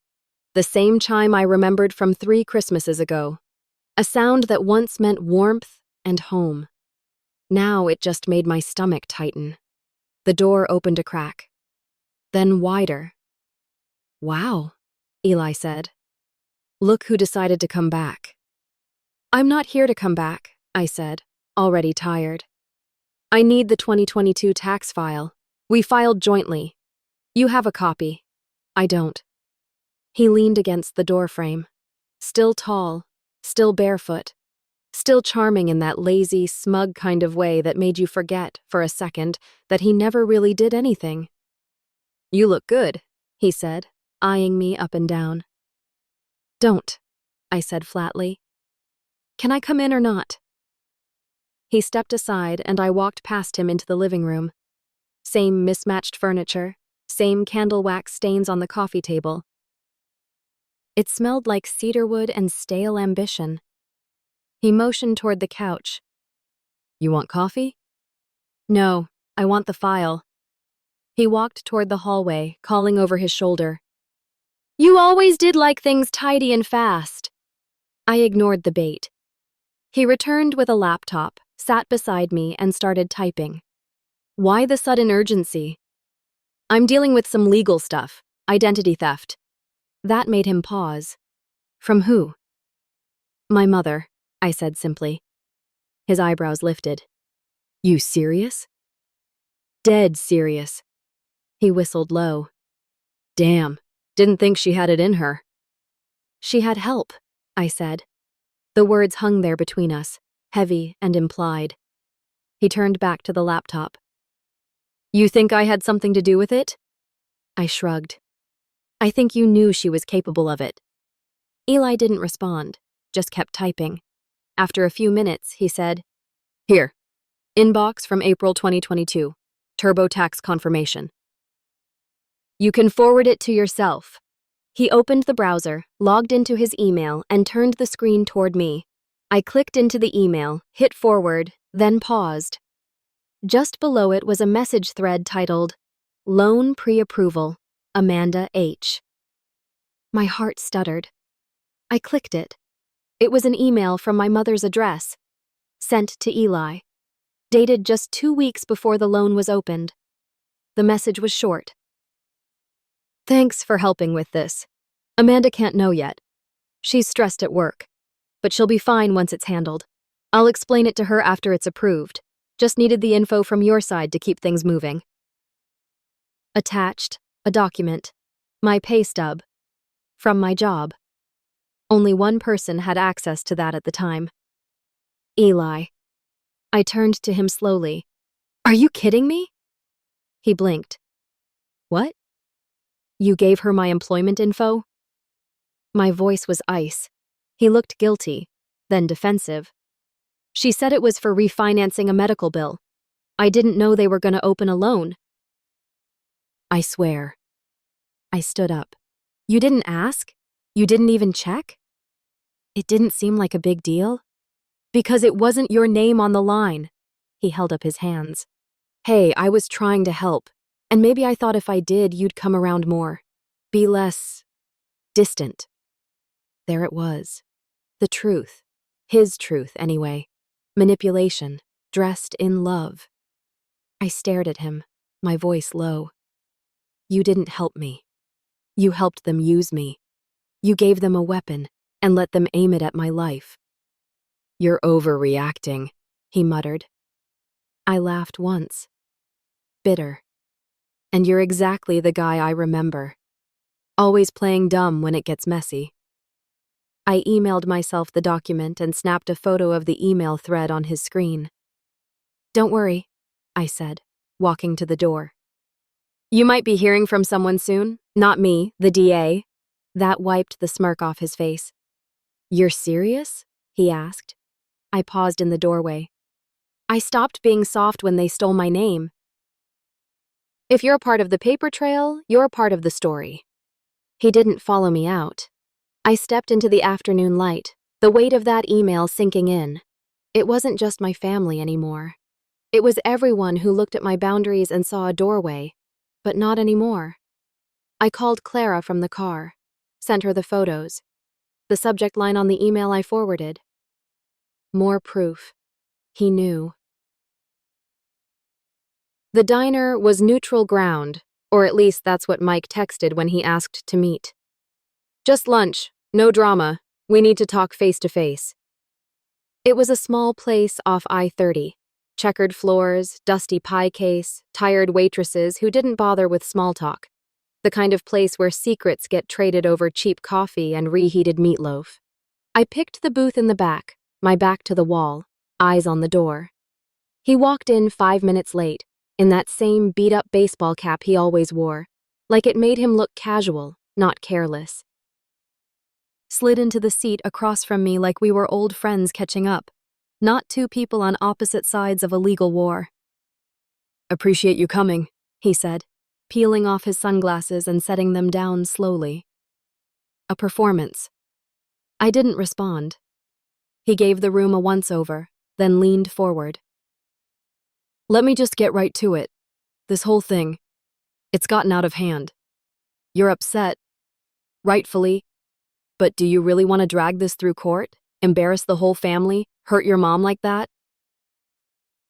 The same chime I remembered from 3 Christmases ago. A sound that once meant warmth and home. Now it just made my stomach tighten. The door opened a crack. Then wider. "Wow," Eli said. "Look who decided to come back." "I'm not here to come back," I said, already tired. "I need the 2022 tax file. We filed jointly. You have a copy. I don't." He leaned against the doorframe. Still tall, still barefoot, still charming in that lazy, smug kind of way that made you forget, for a second, that he never really did anything. "You look good," he said, eyeing me up and down. "Don't," I said flatly. "Can I come in or not?" He stepped aside and I walked past him into the living room. Same mismatched furniture, same candle wax stains on the coffee table. It smelled like cedarwood and stale ambition. He motioned toward the couch. "You want coffee?" "No, I want the file." He walked toward the hallway, calling over his shoulder. "You always did like things tidy and fast." I ignored the bait. He returned with a laptop, sat beside me, and started typing. "Why the sudden urgency?" "I'm dealing with some legal stuff, identity theft." That made him pause. "From who?" "My mother," I said simply. His eyebrows lifted. "You serious?" "Dead serious." He whistled low. "Damn, didn't think she had it in her." "She had help," I said. The words hung there between us, heavy and implied. He turned back to the laptop. "You think I had something to do with it?" I shrugged. "I think you knew she was capable of it." Eli didn't respond, just kept typing. After a few minutes, he said, "Here, inbox from April 2022, TurboTax confirmation. You can forward it to yourself." He opened the browser, logged into his email, and turned the screen toward me. I clicked into the email, hit forward, then paused. Just below it was a message thread titled, "Loan Pre-Approval, Amanda H." My heart stuttered. I clicked it. It was an email from my mother's address, sent to Eli, dated just 2 weeks before the loan was opened. The message was short. "Thanks for helping with this. Amanda can't know yet. She's stressed at work, but she'll be fine once it's handled. I'll explain it to her after it's approved. Just needed the info from your side to keep things moving." Attached, a document, my pay stub, from my job. Only one person had access to that at the time. Eli. I turned to him slowly. "Are you kidding me?" He blinked. "What? You gave her my employment info?" My voice was ice. He looked guilty, then defensive. "She said it was for refinancing a medical bill. I didn't know they were going to open a loan." "I swear." I stood up. "You didn't ask? You didn't even check?" "It didn't seem like a big deal." "Because it wasn't your name on the line." He held up his hands. "Hey, I was trying to help, and maybe I thought if I did, you'd come around more. Be less distant." There it was. The truth. His truth, anyway. Manipulation. dressed in love. I stared at him, my voice low. You didn't help me. You helped them use me. You gave them a weapon and let them aim it at my life. You're overreacting, he muttered. I laughed once. Bitter. And you're exactly the guy I remember. Always playing dumb when it gets messy. I emailed myself the document and snapped a photo of the email thread on his screen. Don't worry, I said, walking to the door. You might be hearing from someone soon. Not me, the DA. That wiped the smirk off his face. You're serious? He asked. I paused in the doorway. I stopped being soft when they stole my name. If you're a part of the paper trail, you're a part of the story. He didn't follow me out. I stepped into the afternoon light, the weight of that email sinking in. It wasn't just my family anymore. It was everyone who looked at my boundaries and saw a doorway, but not anymore. I called Clara from the car, sent her the photos. The subject line on the email I forwarded. More proof. He knew. The diner was neutral ground, or at least that's what Mike texted when he asked to meet. Just lunch, no drama, we need to talk face to face. It was a small place off I-30. Checkered floors, dusty pie case, tired waitresses who didn't bother with small talk. The kind of place where secrets get traded over cheap coffee and reheated meatloaf. I picked the booth in the back, my back to the wall, eyes on the door. He walked in 5 minutes late, in that same beat-up baseball cap he always wore, like it made him look casual, not careless. Slid into the seat across from me like we were old friends catching up, not two people on opposite sides of a legal war. Appreciate you coming, he said, peeling off his sunglasses and setting them down slowly. A performance. I didn't respond. He gave the room a once-over, then leaned forward. Let me just get right to it. This whole thing, it's gotten out of hand. You're upset, rightfully, but do you really want to drag this through court? Embarrass the whole family? Hurt your mom like that?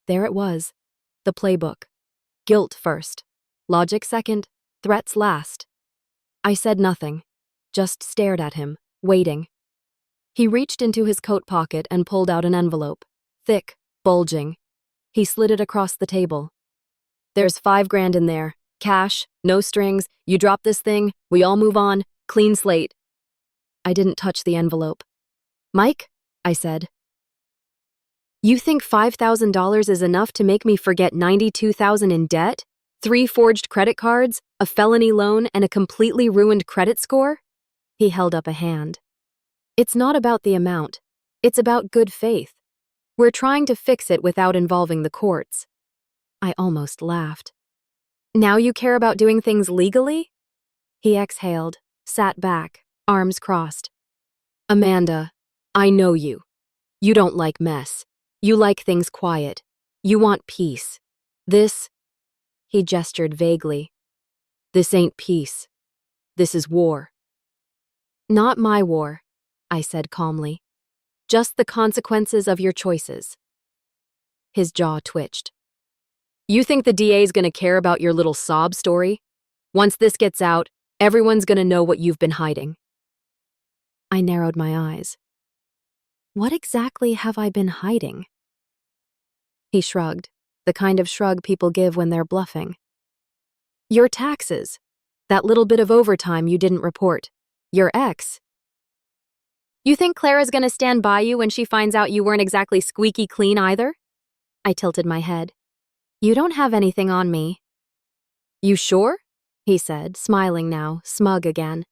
There it was, the playbook. Guilt first, logic second, threats last. I said nothing, just stared at him, waiting. He reached into his coat pocket and pulled out an envelope, thick, bulging. He slid it across the table. There's $5,000 in there, cash, no strings, you drop this thing, we all move on, clean slate. I didn't touch the envelope. Mike, I said. You think $5,000 is enough to make me forget $92,000 in debt, 3 forged credit cards, a felony loan, and a completely ruined credit score? He held up a hand. It's not about the amount. It's about good faith. We're trying to fix it without involving the courts. I almost laughed. Now you care about doing things legally? He exhaled, sat back, arms crossed. Amanda, I know you. You don't like mess. You like things quiet. You want peace. This, he gestured vaguely. This ain't peace. This is war. Not my war, I said calmly. Just the consequences of your choices. His jaw twitched. You think the DA's gonna care about your little sob story? Once this gets out, everyone's gonna know what you've been hiding. I narrowed my eyes. What exactly have I been hiding? He shrugged, the kind of shrug people give when they're bluffing. Your taxes. That little bit of overtime you didn't report. Your ex. You think Clara's gonna stand by you when she finds out you weren't exactly squeaky clean either? I tilted my head. You don't have anything on me. You sure? He said, smiling now, smug again.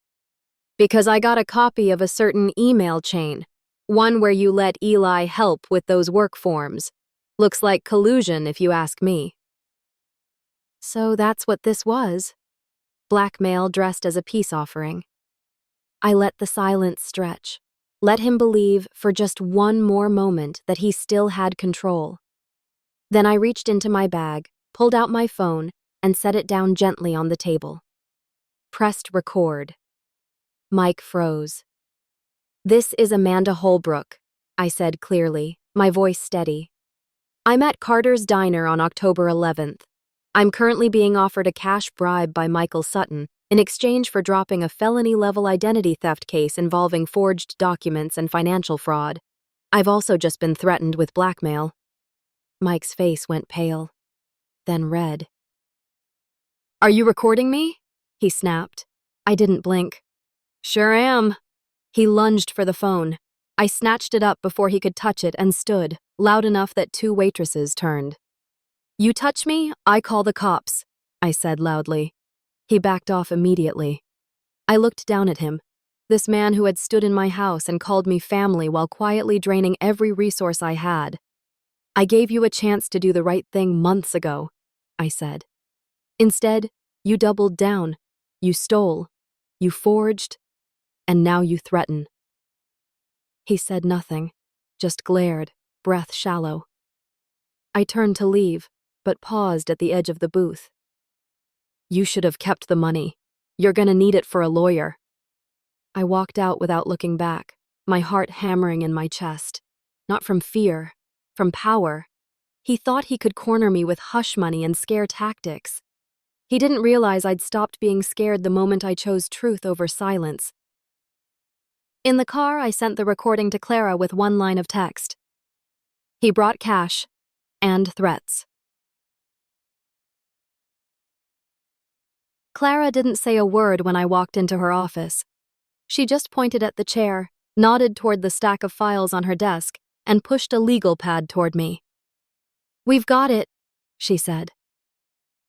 Because I got a copy of a certain email chain, one where you let Eli help with those work forms. Looks like collusion if you ask me. So that's what this was. Blackmail dressed as a peace offering. I let the silence stretch. Let him believe for just one more moment that he still had control. Then I reached into my bag, pulled out my phone, and set it down gently on the table. Pressed record. Mike froze. This is Amanda Holbrook, I said clearly, my voice steady. I'm at Carter's Diner on October 11th. I'm currently being offered a cash bribe by Michael Sutton in exchange for dropping a felony-level identity theft case involving forged documents and financial fraud. I've also just been threatened with blackmail. Mike's face went pale, then red. Are you recording me? He snapped. I didn't blink. Sure am. He lunged for the phone. I snatched it up before he could touch it and stood, loud enough that 2 waitresses turned. You touch me, I call the cops, I said loudly. He backed off immediately. I looked down at him, this man who had stood in my house and called me family while quietly draining every resource I had. I gave you a chance to do the right thing months ago, I said. Instead, you doubled down. You stole. You forged. And now you threaten. He said nothing, just glared, breath shallow. I turned to leave, but paused at the edge of the booth. You should have kept the money. You're gonna need it for a lawyer. I walked out without looking back, my heart hammering in my chest. Not from fear, from power. He thought he could corner me with hush money and scare tactics. He didn't realize I'd stopped being scared the moment I chose truth over silence. In the car, I sent the recording to Clara with 1 line of text. He brought cash and threats. Clara didn't say a word when I walked into her office. She just pointed at the chair, nodded toward the stack of files on her desk, and pushed a legal pad toward me. We've got it, she said.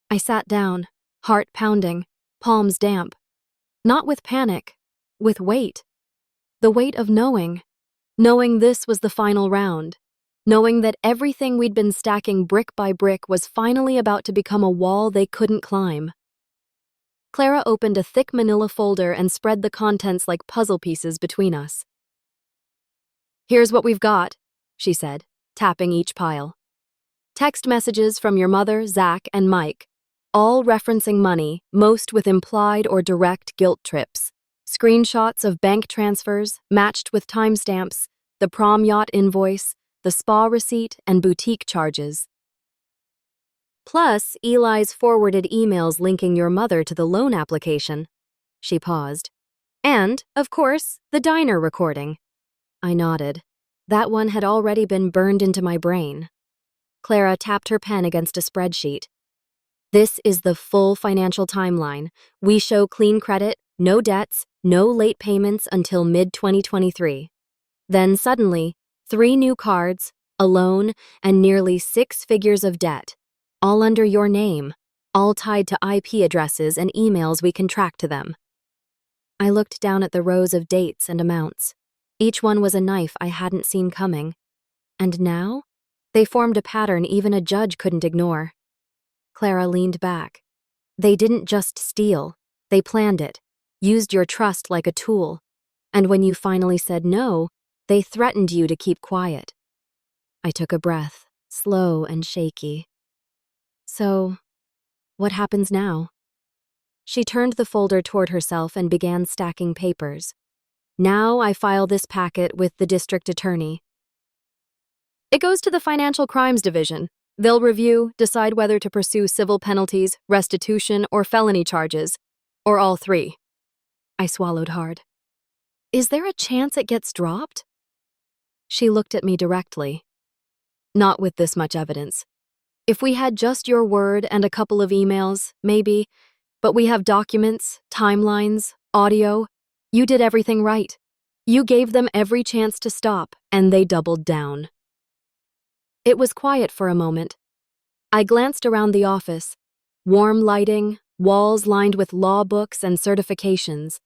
I sat down, heart pounding, palms damp. Not with panic, with weight. The weight of knowing this was the final round, knowing that everything we'd been stacking brick by brick was finally about to become a wall they couldn't climb. Clara opened a thick manila folder and spread the contents like puzzle pieces between us. Here's what we've got, she said, tapping each pile. Text messages from your mother, Zach, and Mike, all referencing money, most with implied or direct guilt trips. Screenshots of bank transfers, matched with timestamps, the prom yacht invoice, the spa receipt, and boutique charges. Plus, Eli's forwarded emails linking your mother to the loan application. She paused. And, of course, the diner recording. I nodded. That one had already been burned into my brain. Clara tapped her pen against a spreadsheet. This is the full financial timeline. We show clean credit, no debts, no late payments until mid-2023. Then suddenly, 3 new cards, a loan, and nearly 6 figures of debt. All under your name, all tied to IP addresses and emails we can track to them. I looked down at the rows of dates and amounts. Each one was a knife I hadn't seen coming. And now, they formed a pattern even a judge couldn't ignore. Clara leaned back. They didn't just steal, they planned it, used your trust like a tool. And when you finally said no, they threatened you to keep quiet. I took a breath, slow and shaky. So, what happens now? She turned the folder toward herself and began stacking papers. Now I file this packet with the district attorney. It goes to the Financial Crimes Division. They'll review, decide whether to pursue civil penalties, restitution, or felony charges, or all 3. I swallowed hard. Is there a chance it gets dropped? She looked at me directly. Not with this much evidence. If we had just your word and a couple of emails, maybe, but we have documents, timelines, audio. You did everything right. You gave them every chance to stop, and they doubled down. It was quiet for a moment. I glanced around the office. Warm lighting, walls lined with law books and certifications.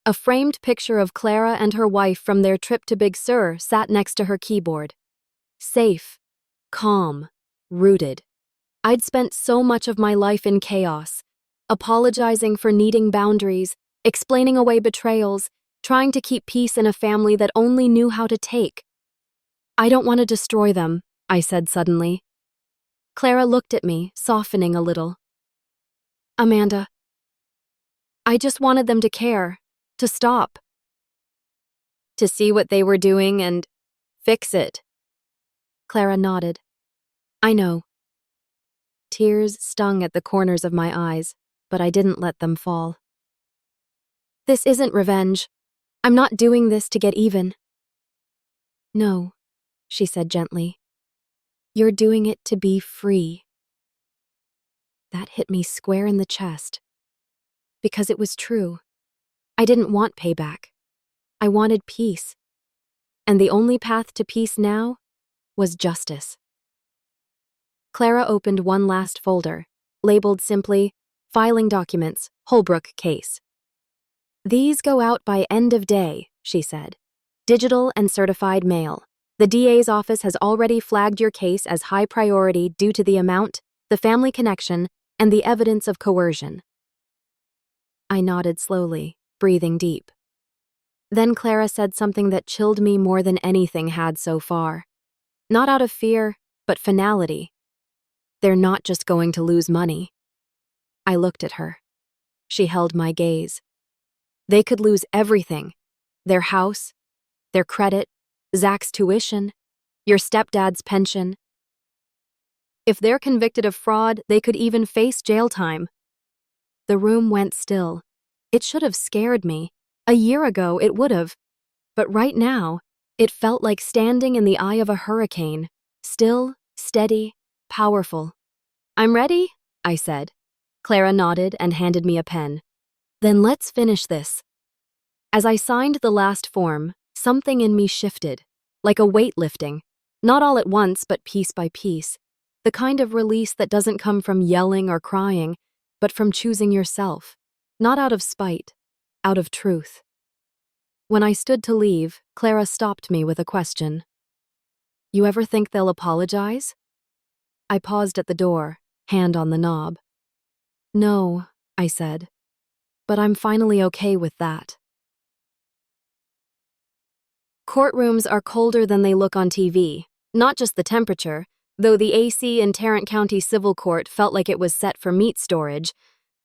A framed picture of Clara and her wife from their trip to Big Sur sat next to her keyboard. Safe, calm, rooted. I'd spent so much of my life in chaos, apologizing for needing boundaries, explaining away betrayals, trying to keep peace in a family that only knew how to take. I don't want to destroy them, I said suddenly. Clara looked at me, softening a little. Amanda, I just wanted them to care, to stop. To see what they were doing and fix it. Clara nodded. I know. Tears stung at the corners of my eyes, but I didn't let them fall. This isn't revenge. I'm not doing this to get even. No, she said gently. You're doing it to be free. That hit me square in the chest. Because it was true. I didn't want payback. I wanted peace. And the only path to peace now was justice. Clara opened one last folder, labeled simply, Filing Documents, Holbrook Case. These go out by end of day, she said. Digital and certified mail. The DA's office has already flagged your case as high priority due to the amount, the family connection, and the evidence of coercion. I nodded slowly, breathing deep. Then Clara said something that chilled me more than anything had so far. Not out of fear, but finality. They're not just going to lose money. I looked at her. She held my gaze. They could lose everything. Their house, their credit, Zach's tuition, your stepdad's pension. If they're convicted of fraud, they could even face jail time. The room went still. It should have scared me. A year ago, it would have. But right now, it felt like standing in the eye of a hurricane. Still, steady, powerful. I'm ready, I said. Clara nodded and handed me a pen. Then let's finish this. As I signed the last form, something in me shifted, like a weight lifting. Not all at once, but piece by piece. The kind of release that doesn't come from yelling or crying, but from choosing yourself. Not out of spite, out of truth. When I stood to leave, Clara stopped me with a question. You ever think they'll apologize? I paused at the door, hand on the knob. No, I said. But I'm finally okay with that. Courtrooms are colder than they look on TV, not just the temperature, though the AC in Tarrant County Civil Court felt like it was set for meat storage,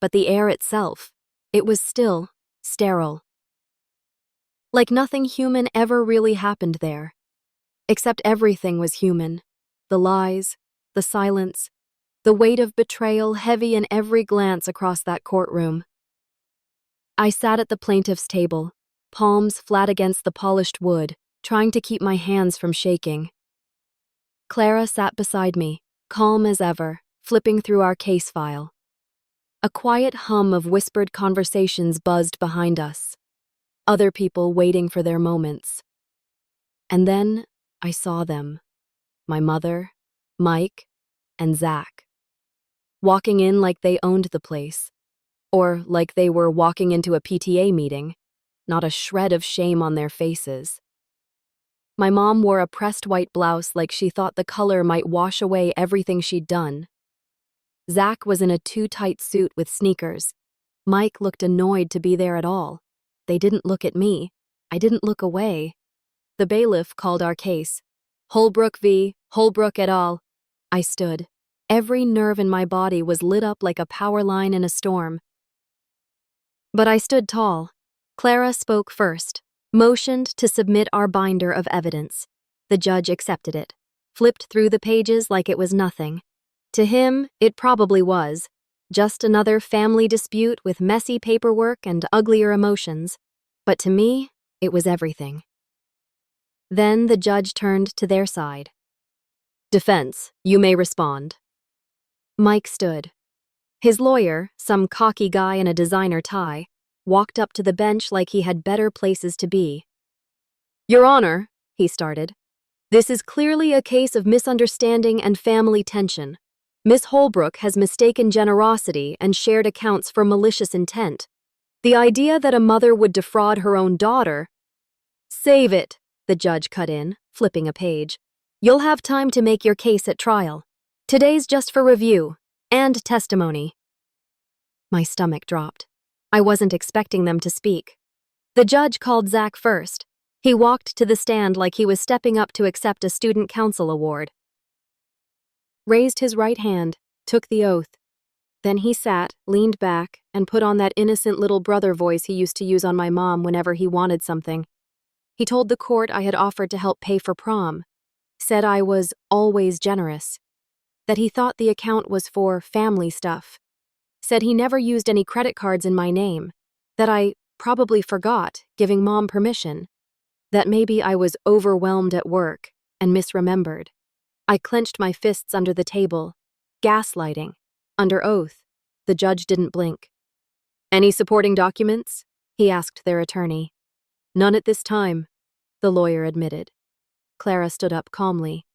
but the air itself, it was still, sterile. Like nothing human ever really happened there. Except everything was human. The lies, the silence, the weight of betrayal heavy in every glance across that courtroom. I sat at the plaintiff's table, palms flat against the polished wood, trying to keep my hands from shaking. Clara sat beside me, calm as ever, flipping through our case file. A quiet hum of whispered conversations buzzed behind us. Other people waiting for their moments. And then I saw them. My mother, Mike, and Zach. Walking in like they owned the place. Or like they were walking into a PTA meeting. Not a shred of shame on their faces. My mom wore a pressed white blouse like she thought the color might wash away everything she'd done. Zach was in a too-tight suit with sneakers. Mike looked annoyed to be there at all. They didn't look at me. I didn't look away. The bailiff called our case. Holbrook v. Holbrook et al. I stood. Every nerve in my body was lit up like a power line in a storm. But I stood tall. Clara spoke first, motioned to submit our binder of evidence. The judge accepted it, flipped through the pages like it was nothing. To him, it probably was. Just another family dispute with messy paperwork and uglier emotions. But to me, it was everything. Then the judge turned to their side. Defense, you may respond. Mike stood. His lawyer, some cocky guy in a designer tie, walked up to the bench like he had better places to be. Your Honor, he started, this is clearly a case of misunderstanding and family tension. Miss Holbrook has mistaken generosity and shared accounts for malicious intent. The idea that a mother would defraud her own daughter— Save it, the judge cut in, flipping a page. You'll have time to make your case at trial. Today's just for review and testimony. My stomach dropped. I wasn't expecting them to speak. The judge called Zach first. He walked to the stand like he was stepping up to accept a student council award. Raised his right hand, took the oath. Then he sat, leaned back, and put on that innocent little brother voice he used to use on my mom whenever he wanted something. He told the court I had offered to help pay for prom. Said I was always generous. that he thought the account was for family stuff, said he never used any credit cards in my name, that I probably forgot giving Mom permission, that maybe I was overwhelmed at work and misremembered. I clenched my fists under the table, gaslighting, under oath. The judge didn't blink. "Any supporting documents?" he asked their attorney. "None at this time," the lawyer admitted. Clara stood up calmly.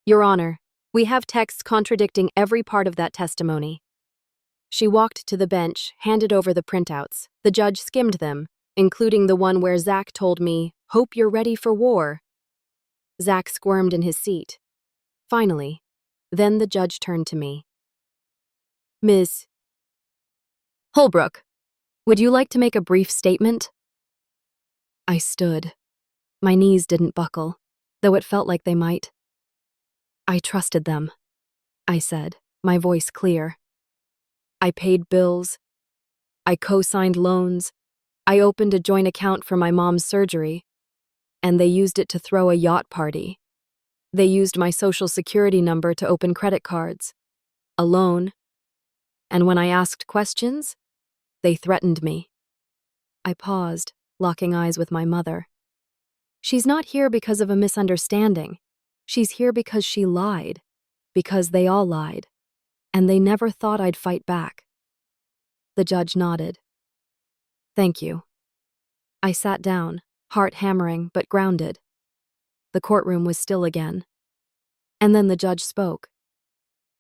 "Your Honor, we have texts contradicting every part of that testimony." She walked to the bench, handed over the printouts. The judge skimmed them, including the one where Zach told me, "Hope you're ready for war." Zach squirmed in his seat. Finally, then the judge turned to me. "Ms. Holbrook, would you like to make a brief statement?" I stood. My knees didn't buckle, though it felt like they might. "I trusted them," I said, my voice clear. "I paid bills. I co-signed loans. I opened a joint account for my mom's surgery, and they used it to throw a yacht party. They used my social security number to open credit cards, a loan, and when I asked questions, they threatened me." I paused, locking eyes with my mother. She's not here because of a misunderstanding. She's here because she lied, because they all lied, and they never thought I'd fight back. The judge nodded. "Thank you." I sat down, heart hammering but grounded. The courtroom was still again. And then the judge spoke.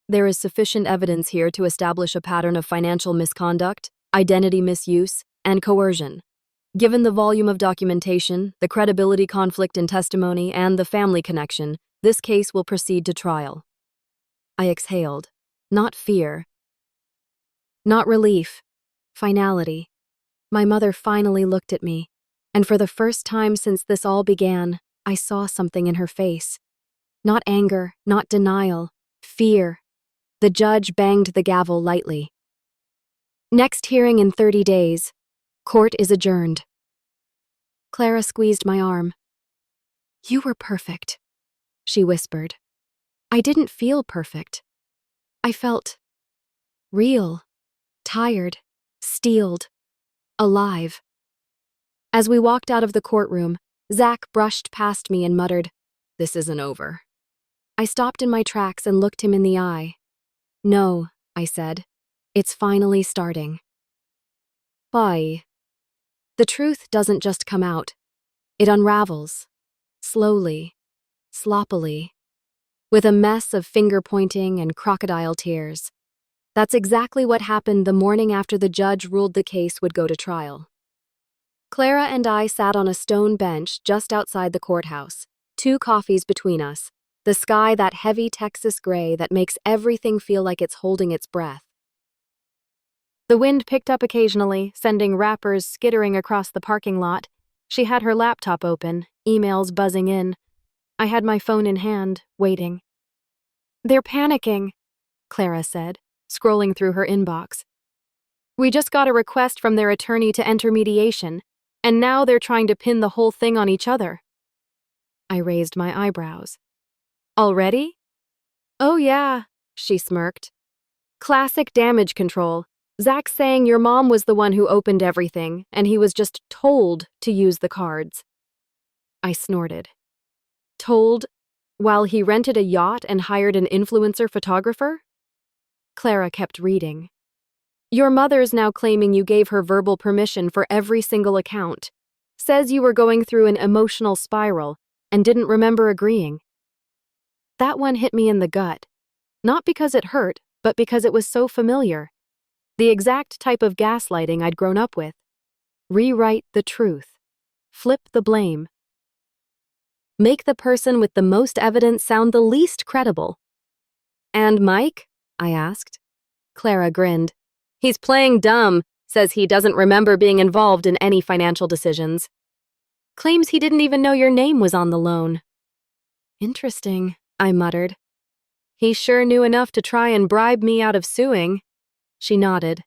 "There is sufficient evidence here to establish a pattern of financial misconduct, identity misuse, and coercion. Given the volume of documentation, the credibility conflict in testimony, and the family connection, this case will proceed to trial." I exhaled. Not fear. Not relief. Finality. My mother finally looked at me, and for the first time since this all began, I saw something in her face. Not anger, not denial, fear. The judge banged the gavel lightly. "Next hearing in 30 days. Court is adjourned." Clara squeezed my arm. "You were perfect," she whispered. I didn't feel perfect. I felt real, tired, steeled, alive. As we walked out of the courtroom, Zach brushed past me and muttered, "This isn't over." I stopped in my tracks and looked him in the eye. "No," I said. "It's finally starting." Why? The truth doesn't just come out. It unravels. Slowly. Sloppily. With a mess of finger-pointing and crocodile tears. That's exactly what happened the morning after the judge ruled the case would go to trial. Clara and I sat on a stone bench just outside the courthouse, 2 coffees between us, the sky that heavy Texas gray that makes everything feel like it's holding its breath. The wind picked up occasionally, sending wrappers skittering across the parking lot. She had her laptop open, emails buzzing in. I had my phone in hand, waiting. "They're panicking," Clara said, scrolling through her inbox. "We just got a request from their attorney to enter mediation, and now they're trying to pin the whole thing on each other." I raised my eyebrows. "Already?" "Oh yeah," she smirked. "Classic damage control. Zach's saying your mom was the one who opened everything, and he was just told to use the cards." I snorted. "Told while he rented a yacht and hired an influencer photographer?" Clara kept reading. "Your mother's now claiming you gave her verbal permission for every single account. Says you were going through an emotional spiral and didn't remember agreeing." That one hit me in the gut. Not because it hurt, but because it was so familiar. The exact type of gaslighting I'd grown up with. Rewrite the truth. Flip the blame. Make the person with the most evidence sound the least credible. "And Mike?" I asked. Clara grinned. "He's playing dumb, says he doesn't remember being involved in any financial decisions. Claims he didn't even know your name was on the loan." "Interesting," I muttered. "He sure knew enough to try and bribe me out of suing." She nodded.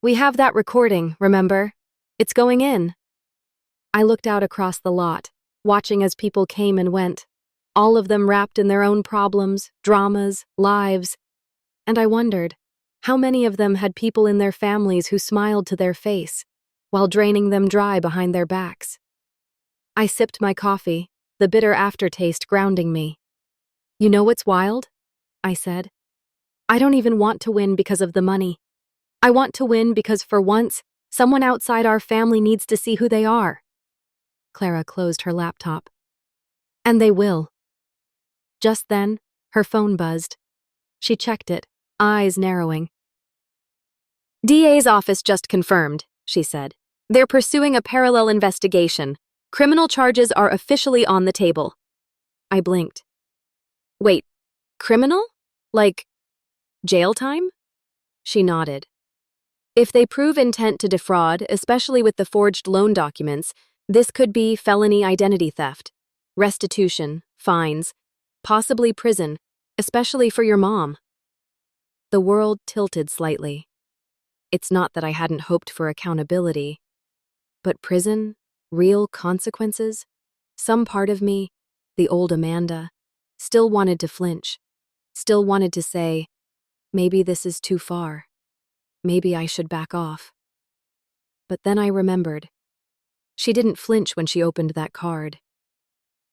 "We have that recording, remember? It's going in." I looked out across the lot, watching as people came and went. all of them wrapped in their own problems, dramas, lives. And I wondered, how many of them had people in their families who smiled to their face, while draining them dry behind their backs? I sipped my coffee, the bitter aftertaste grounding me. You know what's wild? I said. I don't even want to win because of the money. I want to win because for once, someone outside our family needs to see who they are. Clara closed her laptop. And they will. Just then, her phone buzzed. She checked it, eyes narrowing. DA's office just confirmed, she said. They're pursuing a parallel investigation. Criminal charges are officially on the table. I blinked. Wait, criminal? Like, jail time? She nodded. If they prove intent to defraud, especially with the forged loan documents, this could be felony identity theft, restitution, fines, possibly prison, especially for your mom. The world tilted slightly. It's not that I hadn't hoped for accountability, but prison, real consequences, some part of me, the old Amanda, still wanted to flinch, still wanted to say, maybe this is too far. Maybe I should back off. But then I remembered. She didn't flinch when she opened that card.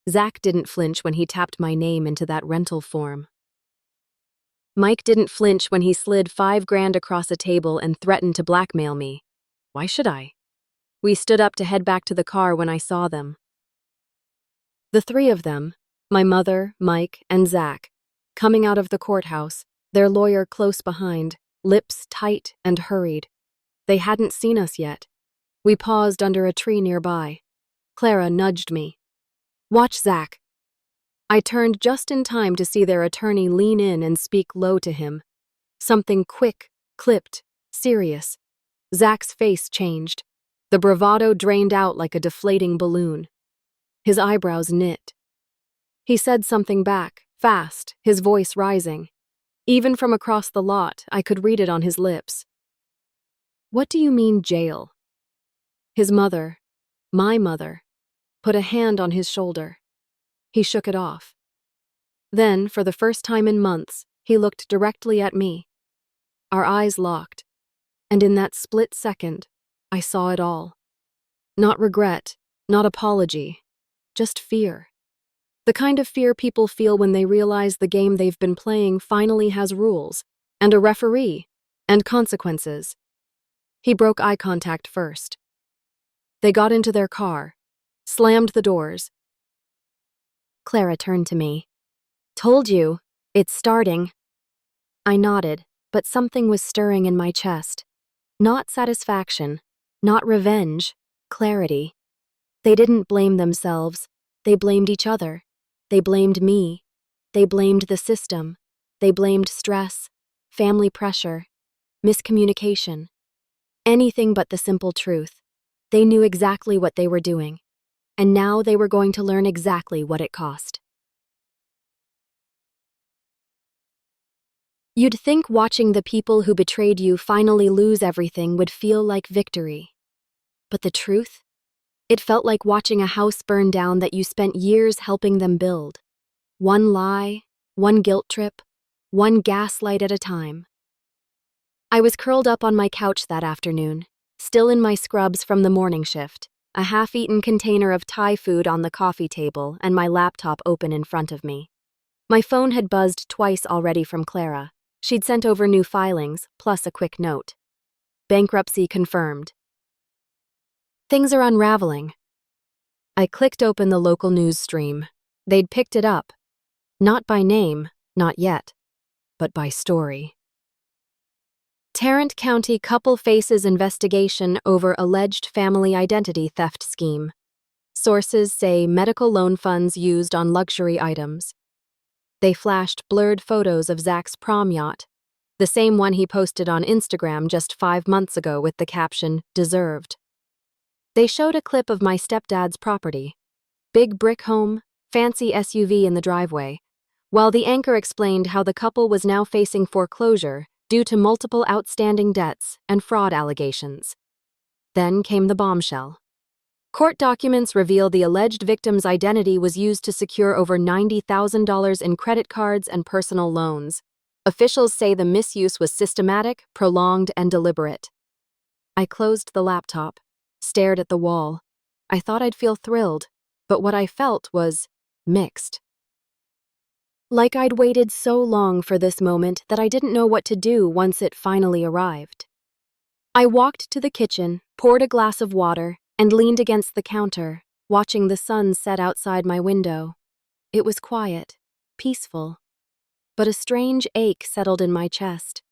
Zach didn't flinch when he tapped my name into that rental form. Mike didn't flinch when he slid $5,000 across a table and threatened to blackmail me. Why should I? We stood up to head back to the car when I saw them. The three of them, my mother, Mike, and Zach, coming out of the courthouse, their lawyer close behind, lips tight and hurried. They hadn't seen us yet. We paused under a tree nearby. Clara nudged me. Watch Zach. I turned just in time to see their attorney lean in and speak low to him. Something quick, clipped, serious. Zach's face changed. The bravado drained out like a deflating balloon. His eyebrows knit. He said something back, fast, his voice rising. Even from across the lot, I could read it on his lips. What do you mean, jail? His mother, my mother, put a hand on his shoulder. He shook it off. Then, for the first time in months, he looked directly at me. Our eyes locked, and in that split second, I saw it all. Not regret, not apology, just fear. The kind of fear people feel when they realize the game they've been playing finally has rules, and a referee, and consequences. He broke eye contact first. They got into their car, slammed the doors. Clara turned to me. Told you, it's starting. I nodded, but something was stirring in my chest. Not satisfaction, not revenge, clarity. They didn't blame themselves. They blamed each other. They blamed me. They blamed the system. They blamed stress, family pressure, miscommunication. Anything but the simple truth. They knew exactly what they were doing, and now they were going to learn exactly what it cost. You'd think watching the people who betrayed you finally lose everything would feel like victory. But the truth? It felt like watching a house burn down that you spent years helping them build. One lie, one guilt trip, one gaslight at a time. I was curled up on my couch that afternoon, still in my scrubs from the morning shift, a half-eaten container of Thai food on the coffee table and my laptop open in front of me. My phone had buzzed twice already from Clara. She'd sent over new filings, plus a quick note. Bankruptcy confirmed. Things are unraveling. I clicked open the local news stream. They'd picked it up. Not by name, not yet, but by story. Tarrant County couple faces investigation over alleged family identity theft scheme. Sources say medical loan funds used on luxury items. They flashed blurred photos of Zach's prom yacht, the same one he posted on Instagram just 5 months ago with the caption, "Deserved." They showed a clip of my stepdad's property. Big brick home, fancy SUV in the driveway, while the anchor explained how the couple was now facing foreclosure due to multiple outstanding debts and fraud allegations. Then came the bombshell. Court documents reveal the alleged victim's identity was used to secure over $90,000 in credit cards and personal loans. Officials say the misuse was systematic, prolonged, and deliberate. I closed the laptop, stared at the wall. I thought I'd feel thrilled, but what I felt was mixed. Like I'd waited so long for this moment that I didn't know what to do once it finally arrived. I walked to the kitchen, poured a glass of water, and leaned against the counter, watching the sun set outside my window. It was quiet, peaceful, but a strange ache settled in my chest.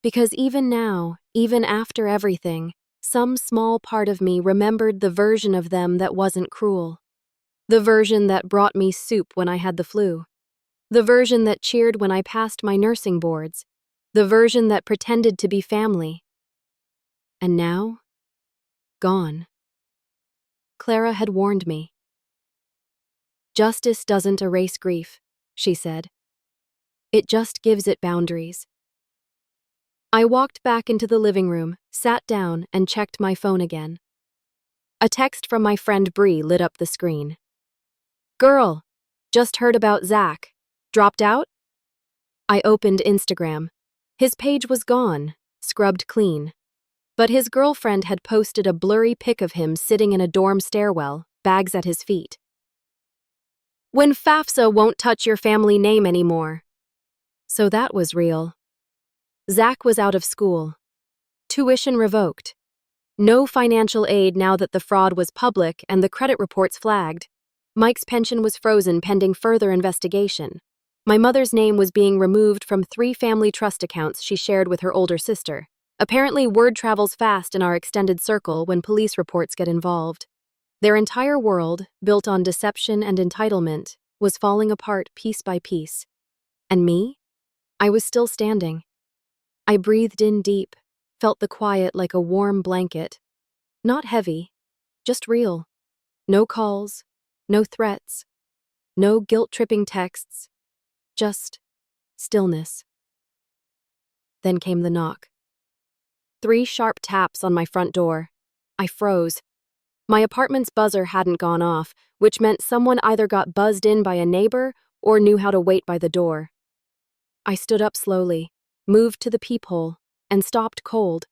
Because even now, even after everything, some small part of me remembered the version of them that wasn't cruel. The version that brought me soup when I had the flu. The version that cheered when I passed my nursing boards. The version that pretended to be family. And now? Gone. Clara had warned me. Justice doesn't erase grief, she said. It just gives it boundaries. I walked back into the living room, sat down, and checked my phone again. A text from my friend Bree lit up the screen. Girl, just heard about Zach. Dropped out? I opened Instagram. His page was gone, scrubbed clean. But his girlfriend had posted a blurry pic of him sitting in a dorm stairwell, bags at his feet. When FAFSA won't touch your family name anymore. So that was real. Zach was out of school. Tuition revoked. No financial aid now that the fraud was public and the credit reports flagged. Mike's pension was frozen pending further investigation. My mother's name was being removed from 3 family trust accounts she shared with her older sister. Apparently, word travels fast in our extended circle when police reports get involved. Their entire world, built on deception and entitlement, was falling apart piece by piece. And me? I was still standing. I breathed in deep, felt the quiet like a warm blanket. Not heavy, just real. No calls, no threats, no guilt-tripping texts. Just stillness. Then came the knock. 3 sharp taps on my front door. I froze. My apartment's buzzer hadn't gone off, which meant someone either got buzzed in by a neighbor or knew how to wait by the door. I stood up slowly, moved to the peephole, and stopped cold.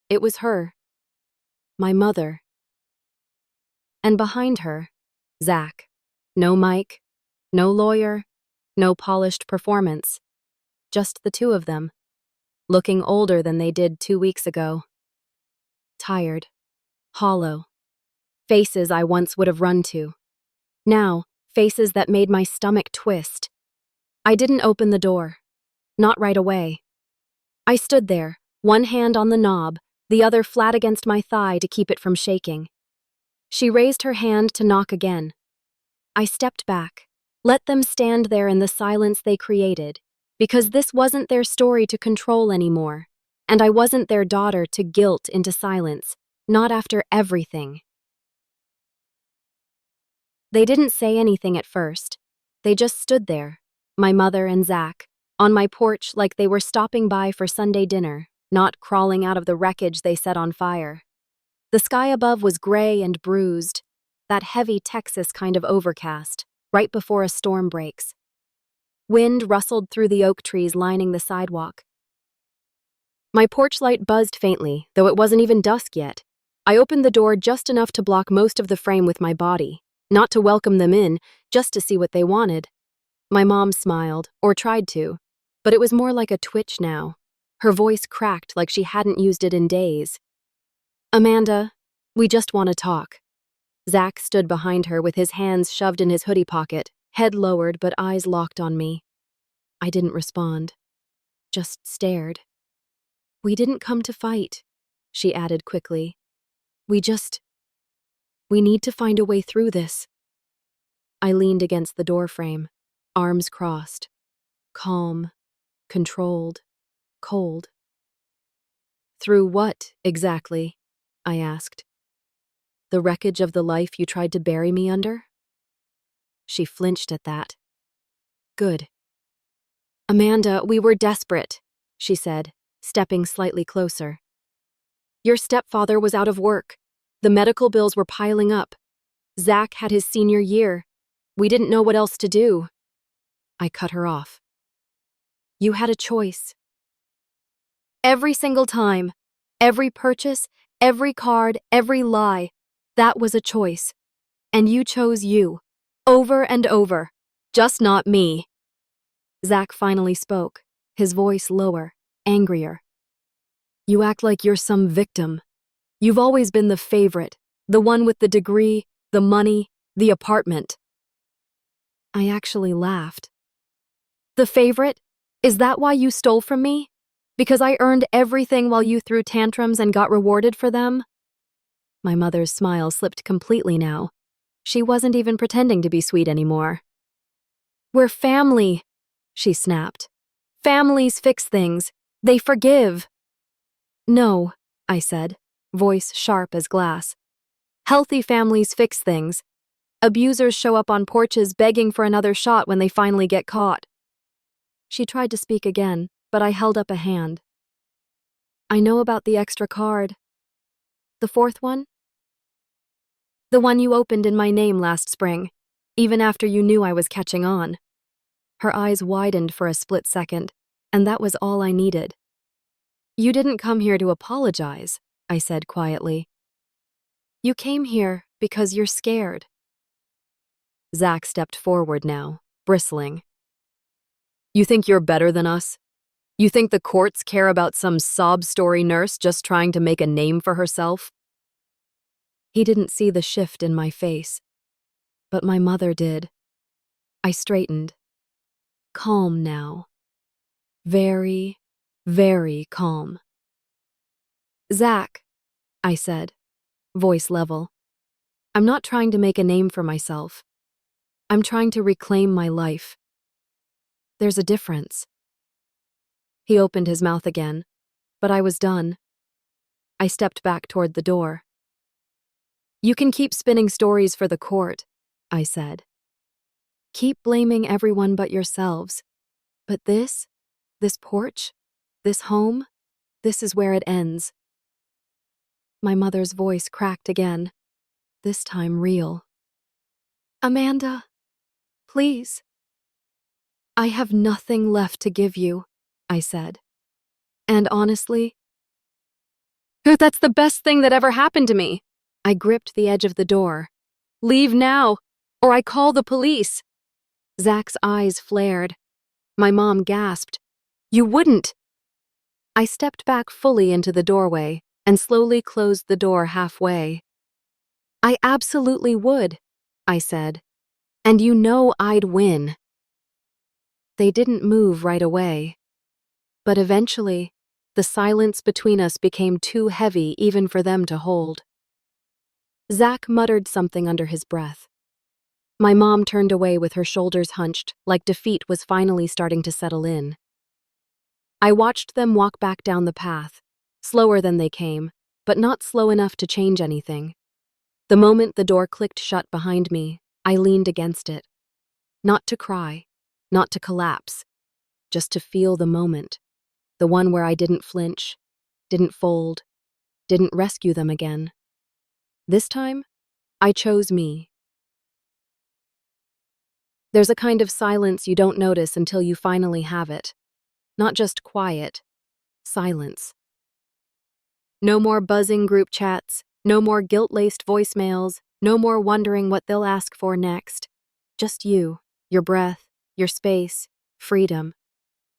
It was her. My mother. And behind her, Zach. No mic, no lawyer, no polished performance. Just the 2 of them, looking older than they did 2 weeks ago. Tired, hollow. Faces I once would have run to. Now, faces that made my stomach twist. I didn't open the door. Not right away. I stood there, one hand on the knob, the other flat against my thigh to keep it from shaking. She raised her hand to knock again. I stepped back, let them stand there in the silence they created, because this wasn't their story to control anymore, and I wasn't their daughter to guilt into silence, not after everything. They didn't say anything at first. They just stood there, my mother and Zach, on my porch like they were stopping by for Sunday dinner, not crawling out of the wreckage they set on fire. The sky above was gray and bruised, that heavy Texas kind of overcast, right before a storm breaks. Wind rustled through the oak trees lining the sidewalk. My porch light buzzed faintly, though it wasn't even dusk yet. I opened the door just enough to block most of the frame with my body, not to welcome them in, just to see what they wanted. My mom smiled, or tried to, but it was more like a twitch now. Her voice cracked like she hadn't used it in days. Amanda, we just want to talk. Zach stood behind her with his hands shoved in his hoodie pocket, head lowered but eyes locked on me. I didn't respond, just stared. We didn't come to fight, she added quickly. We need to find a way through this. I leaned against the doorframe, arms crossed, calm, controlled, cold. Through what, exactly? I asked. The wreckage of the life you tried to bury me under? She flinched at that. Good. Amanda, we were desperate, she said, stepping slightly closer. Your stepfather was out of work. The medical bills were piling up. Zach had his senior year. We didn't know what else to do. I cut her off. You had a choice. Every single time, every purchase, every card, every lie, that was a choice. And you chose you. Over and over. Just not me. Zach finally spoke, his voice lower, angrier. You act like you're some victim. You've always been the favorite, the one with the degree, the money, the apartment. I actually laughed. The favorite? Is that why you stole from me? Because I earned everything while you threw tantrums and got rewarded for them? My mother's smile slipped completely now. She wasn't even pretending to be sweet anymore. We're family, she snapped. Families fix things. They forgive. No, I said, voice sharp as glass. Healthy families fix things. Abusers show up on porches begging for another shot when they finally get caught. She tried to speak again, but I held up a hand. I know about the extra card. The fourth one? The one you opened in my name last spring, even after you knew I was catching on. Her eyes widened for a split second, and that was all I needed. You didn't come here to apologize, I said quietly. You came here because you're scared. Zach stepped forward now, bristling. You think you're better than us? You think the courts care about some sob story nurse just trying to make a name for herself? He didn't see the shift in my face, but my mother did. I straightened. Calm now. Very, very calm. Zach, I said, voice level. I'm not trying to make a name for myself. I'm trying to reclaim my life. There's a difference. He opened his mouth again, but I was done. I stepped back toward the door. You can keep spinning stories for the court, I said. Keep blaming everyone but yourselves. But this porch, this home, this is where it ends. My mother's voice cracked again, this time real. Amanda, please. I have nothing left to give you, I said. And honestly, that's the best thing that ever happened to me. I gripped the edge of the door. Leave now, or I call the police. Zach's eyes flared. My mom gasped. You wouldn't. I stepped back fully into the doorway and slowly closed the door halfway. I absolutely would, I said. And you know I'd win. They didn't move right away. But eventually, the silence between us became too heavy even for them to hold. Zach muttered something under his breath. My mom turned away with her shoulders hunched, like defeat was finally starting to settle in. I watched them walk back down the path, slower than they came, but not slow enough to change anything. The moment the door clicked shut behind me, I leaned against it. Not to cry, not to collapse, just to feel the moment. The one where I didn't flinch, didn't fold, didn't rescue them again. This time, I chose me. There's a kind of silence you don't notice until you finally have it. Not just quiet, silence. No more buzzing group chats, no more guilt-laced voicemails, no more wondering what they'll ask for next. Just you, your breath, your space, freedom.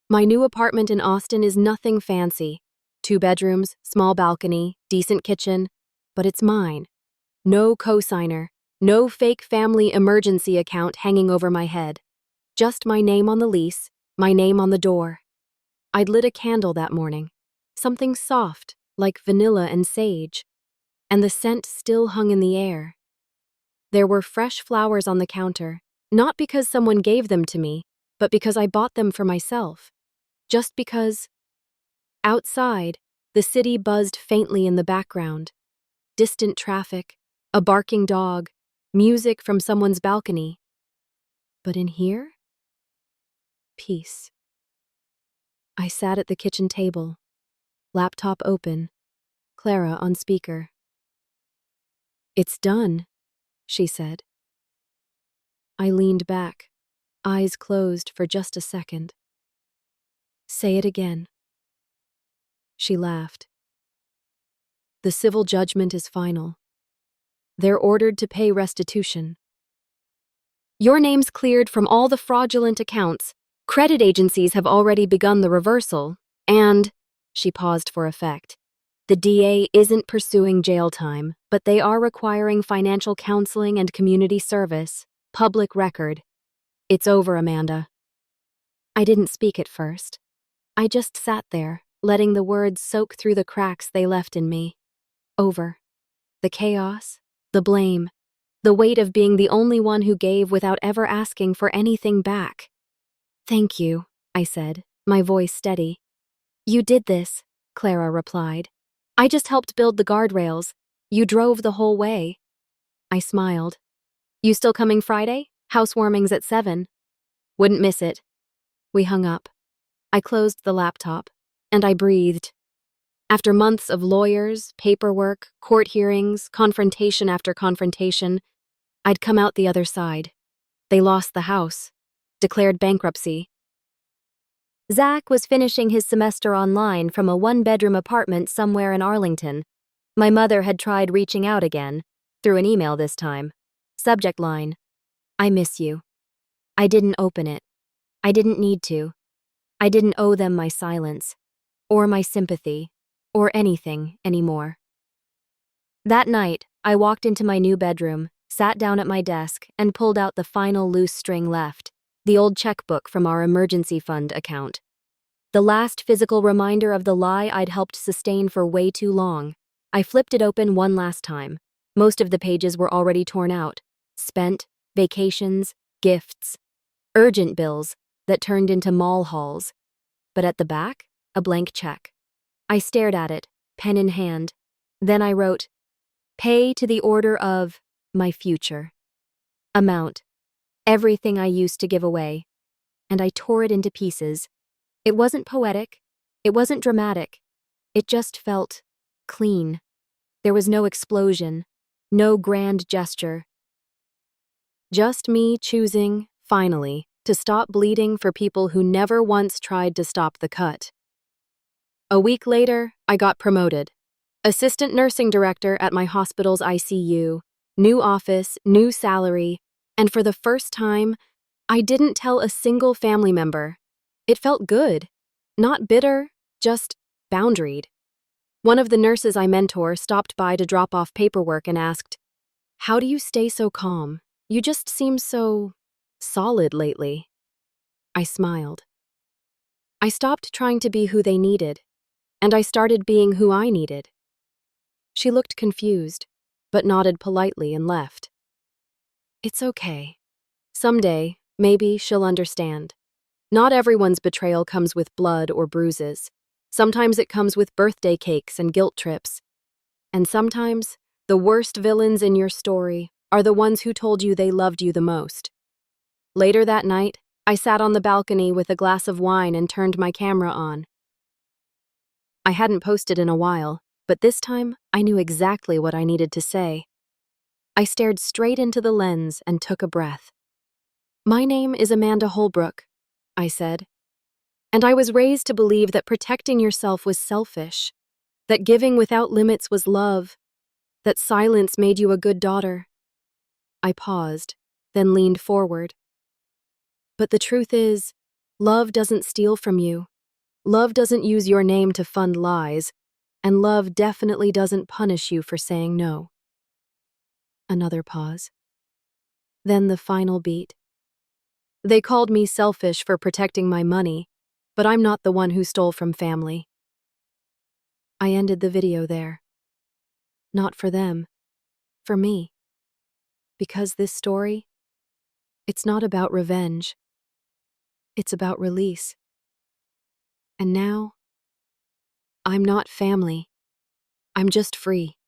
My new apartment in Austin is nothing fancy. 2 bedrooms, small balcony, decent kitchen, but it's mine. No cosigner, no fake family emergency account hanging over my head. Just my name on the lease, my name on the door. I'd lit a candle that morning, something soft, like vanilla and sage, and the scent still hung in the air. There were fresh flowers on the counter, not because someone gave them to me, but because I bought them for myself. Just because. Outside, the city buzzed faintly in the background. Distant traffic, a barking dog, music from someone's balcony. But in here? Peace. I sat at the kitchen table, laptop open, Clara on speaker. "It's done," she said. I leaned back, eyes closed for just a second. "Say it again." She laughed. "The civil judgment is final. They're ordered to pay restitution. Your name's cleared from all the fraudulent accounts. Credit agencies have already begun the reversal, and," she paused for effect, "the DA isn't pursuing jail time, but they are requiring financial counseling and community service. Public record. It's over, Amanda." I didn't speak at first. I just sat there, letting the words soak through the cracks they left in me. Over. The chaos, the blame, the weight of being the only one who gave without ever asking for anything back. "Thank you," I said, my voice steady. "You did this," Clara replied. "I just helped build the guardrails. You drove the whole way." I smiled. "You still coming Friday? Housewarming's at 7. "Wouldn't miss it." We hung up. I closed the laptop, and I breathed. After months of lawyers, paperwork, court hearings, confrontation after confrontation, I'd come out the other side. They lost the house, declared bankruptcy. Zach was finishing his semester online from a one-bedroom apartment somewhere in Arlington. My mother had tried reaching out again, through an email this time. Subject line: "I miss you." I didn't open it. I didn't need to. I didn't owe them my silence, or my sympathy, or anything anymore. That night, I walked into my new bedroom, sat down at my desk, and pulled out the final loose string left, the old checkbook from our emergency fund account. The last physical reminder of the lie I'd helped sustain for way too long. I flipped it open one last time. Most of the pages were already torn out. Spent, vacations, gifts, urgent bills that turned into mall hauls. But at the back, a blank check. I stared at it, pen in hand. Then I wrote, "Pay to the order of my future." Amount. Everything I used to give away. And I tore it into pieces. It wasn't poetic. It wasn't dramatic. It just felt clean. There was no explosion, no grand gesture. Just me choosing, finally, to stop bleeding for people who never once tried to stop the cut. A week later, I got promoted. Assistant nursing director at my hospital's ICU, new office, new salary, and for the first time, I didn't tell a single family member. It felt good. Not bitter, just boundaried. One of the nurses I mentor stopped by to drop off paperwork and asked, "How do you stay so calm? You just seem so solid lately." I smiled. I stopped trying to be who they needed, and I started being who I needed. She looked confused, but nodded politely and left. It's okay. Someday, maybe she'll understand. Not everyone's betrayal comes with blood or bruises. Sometimes it comes with birthday cakes and guilt trips. And sometimes, the worst villains in your story are the ones who told you they loved you the most. Later that night, I sat on the balcony with a glass of wine and turned my camera on. I hadn't posted in a while, but this time I knew exactly what I needed to say. I stared straight into the lens and took a breath. "My name is Amanda Holbrook," I said. "And I was raised to believe that protecting yourself was selfish, that giving without limits was love, that silence made you a good daughter." I paused, then leaned forward. "But the truth is, love doesn't steal from you. Love doesn't use your name to fund lies, and love definitely doesn't punish you for saying no." Another pause. Then the final beat. "They called me selfish for protecting my money, but I'm not the one who stole from family." I ended the video there. Not for them, for me. Because this story, it's not about revenge. It's about release. And now, I'm not family. I'm just free.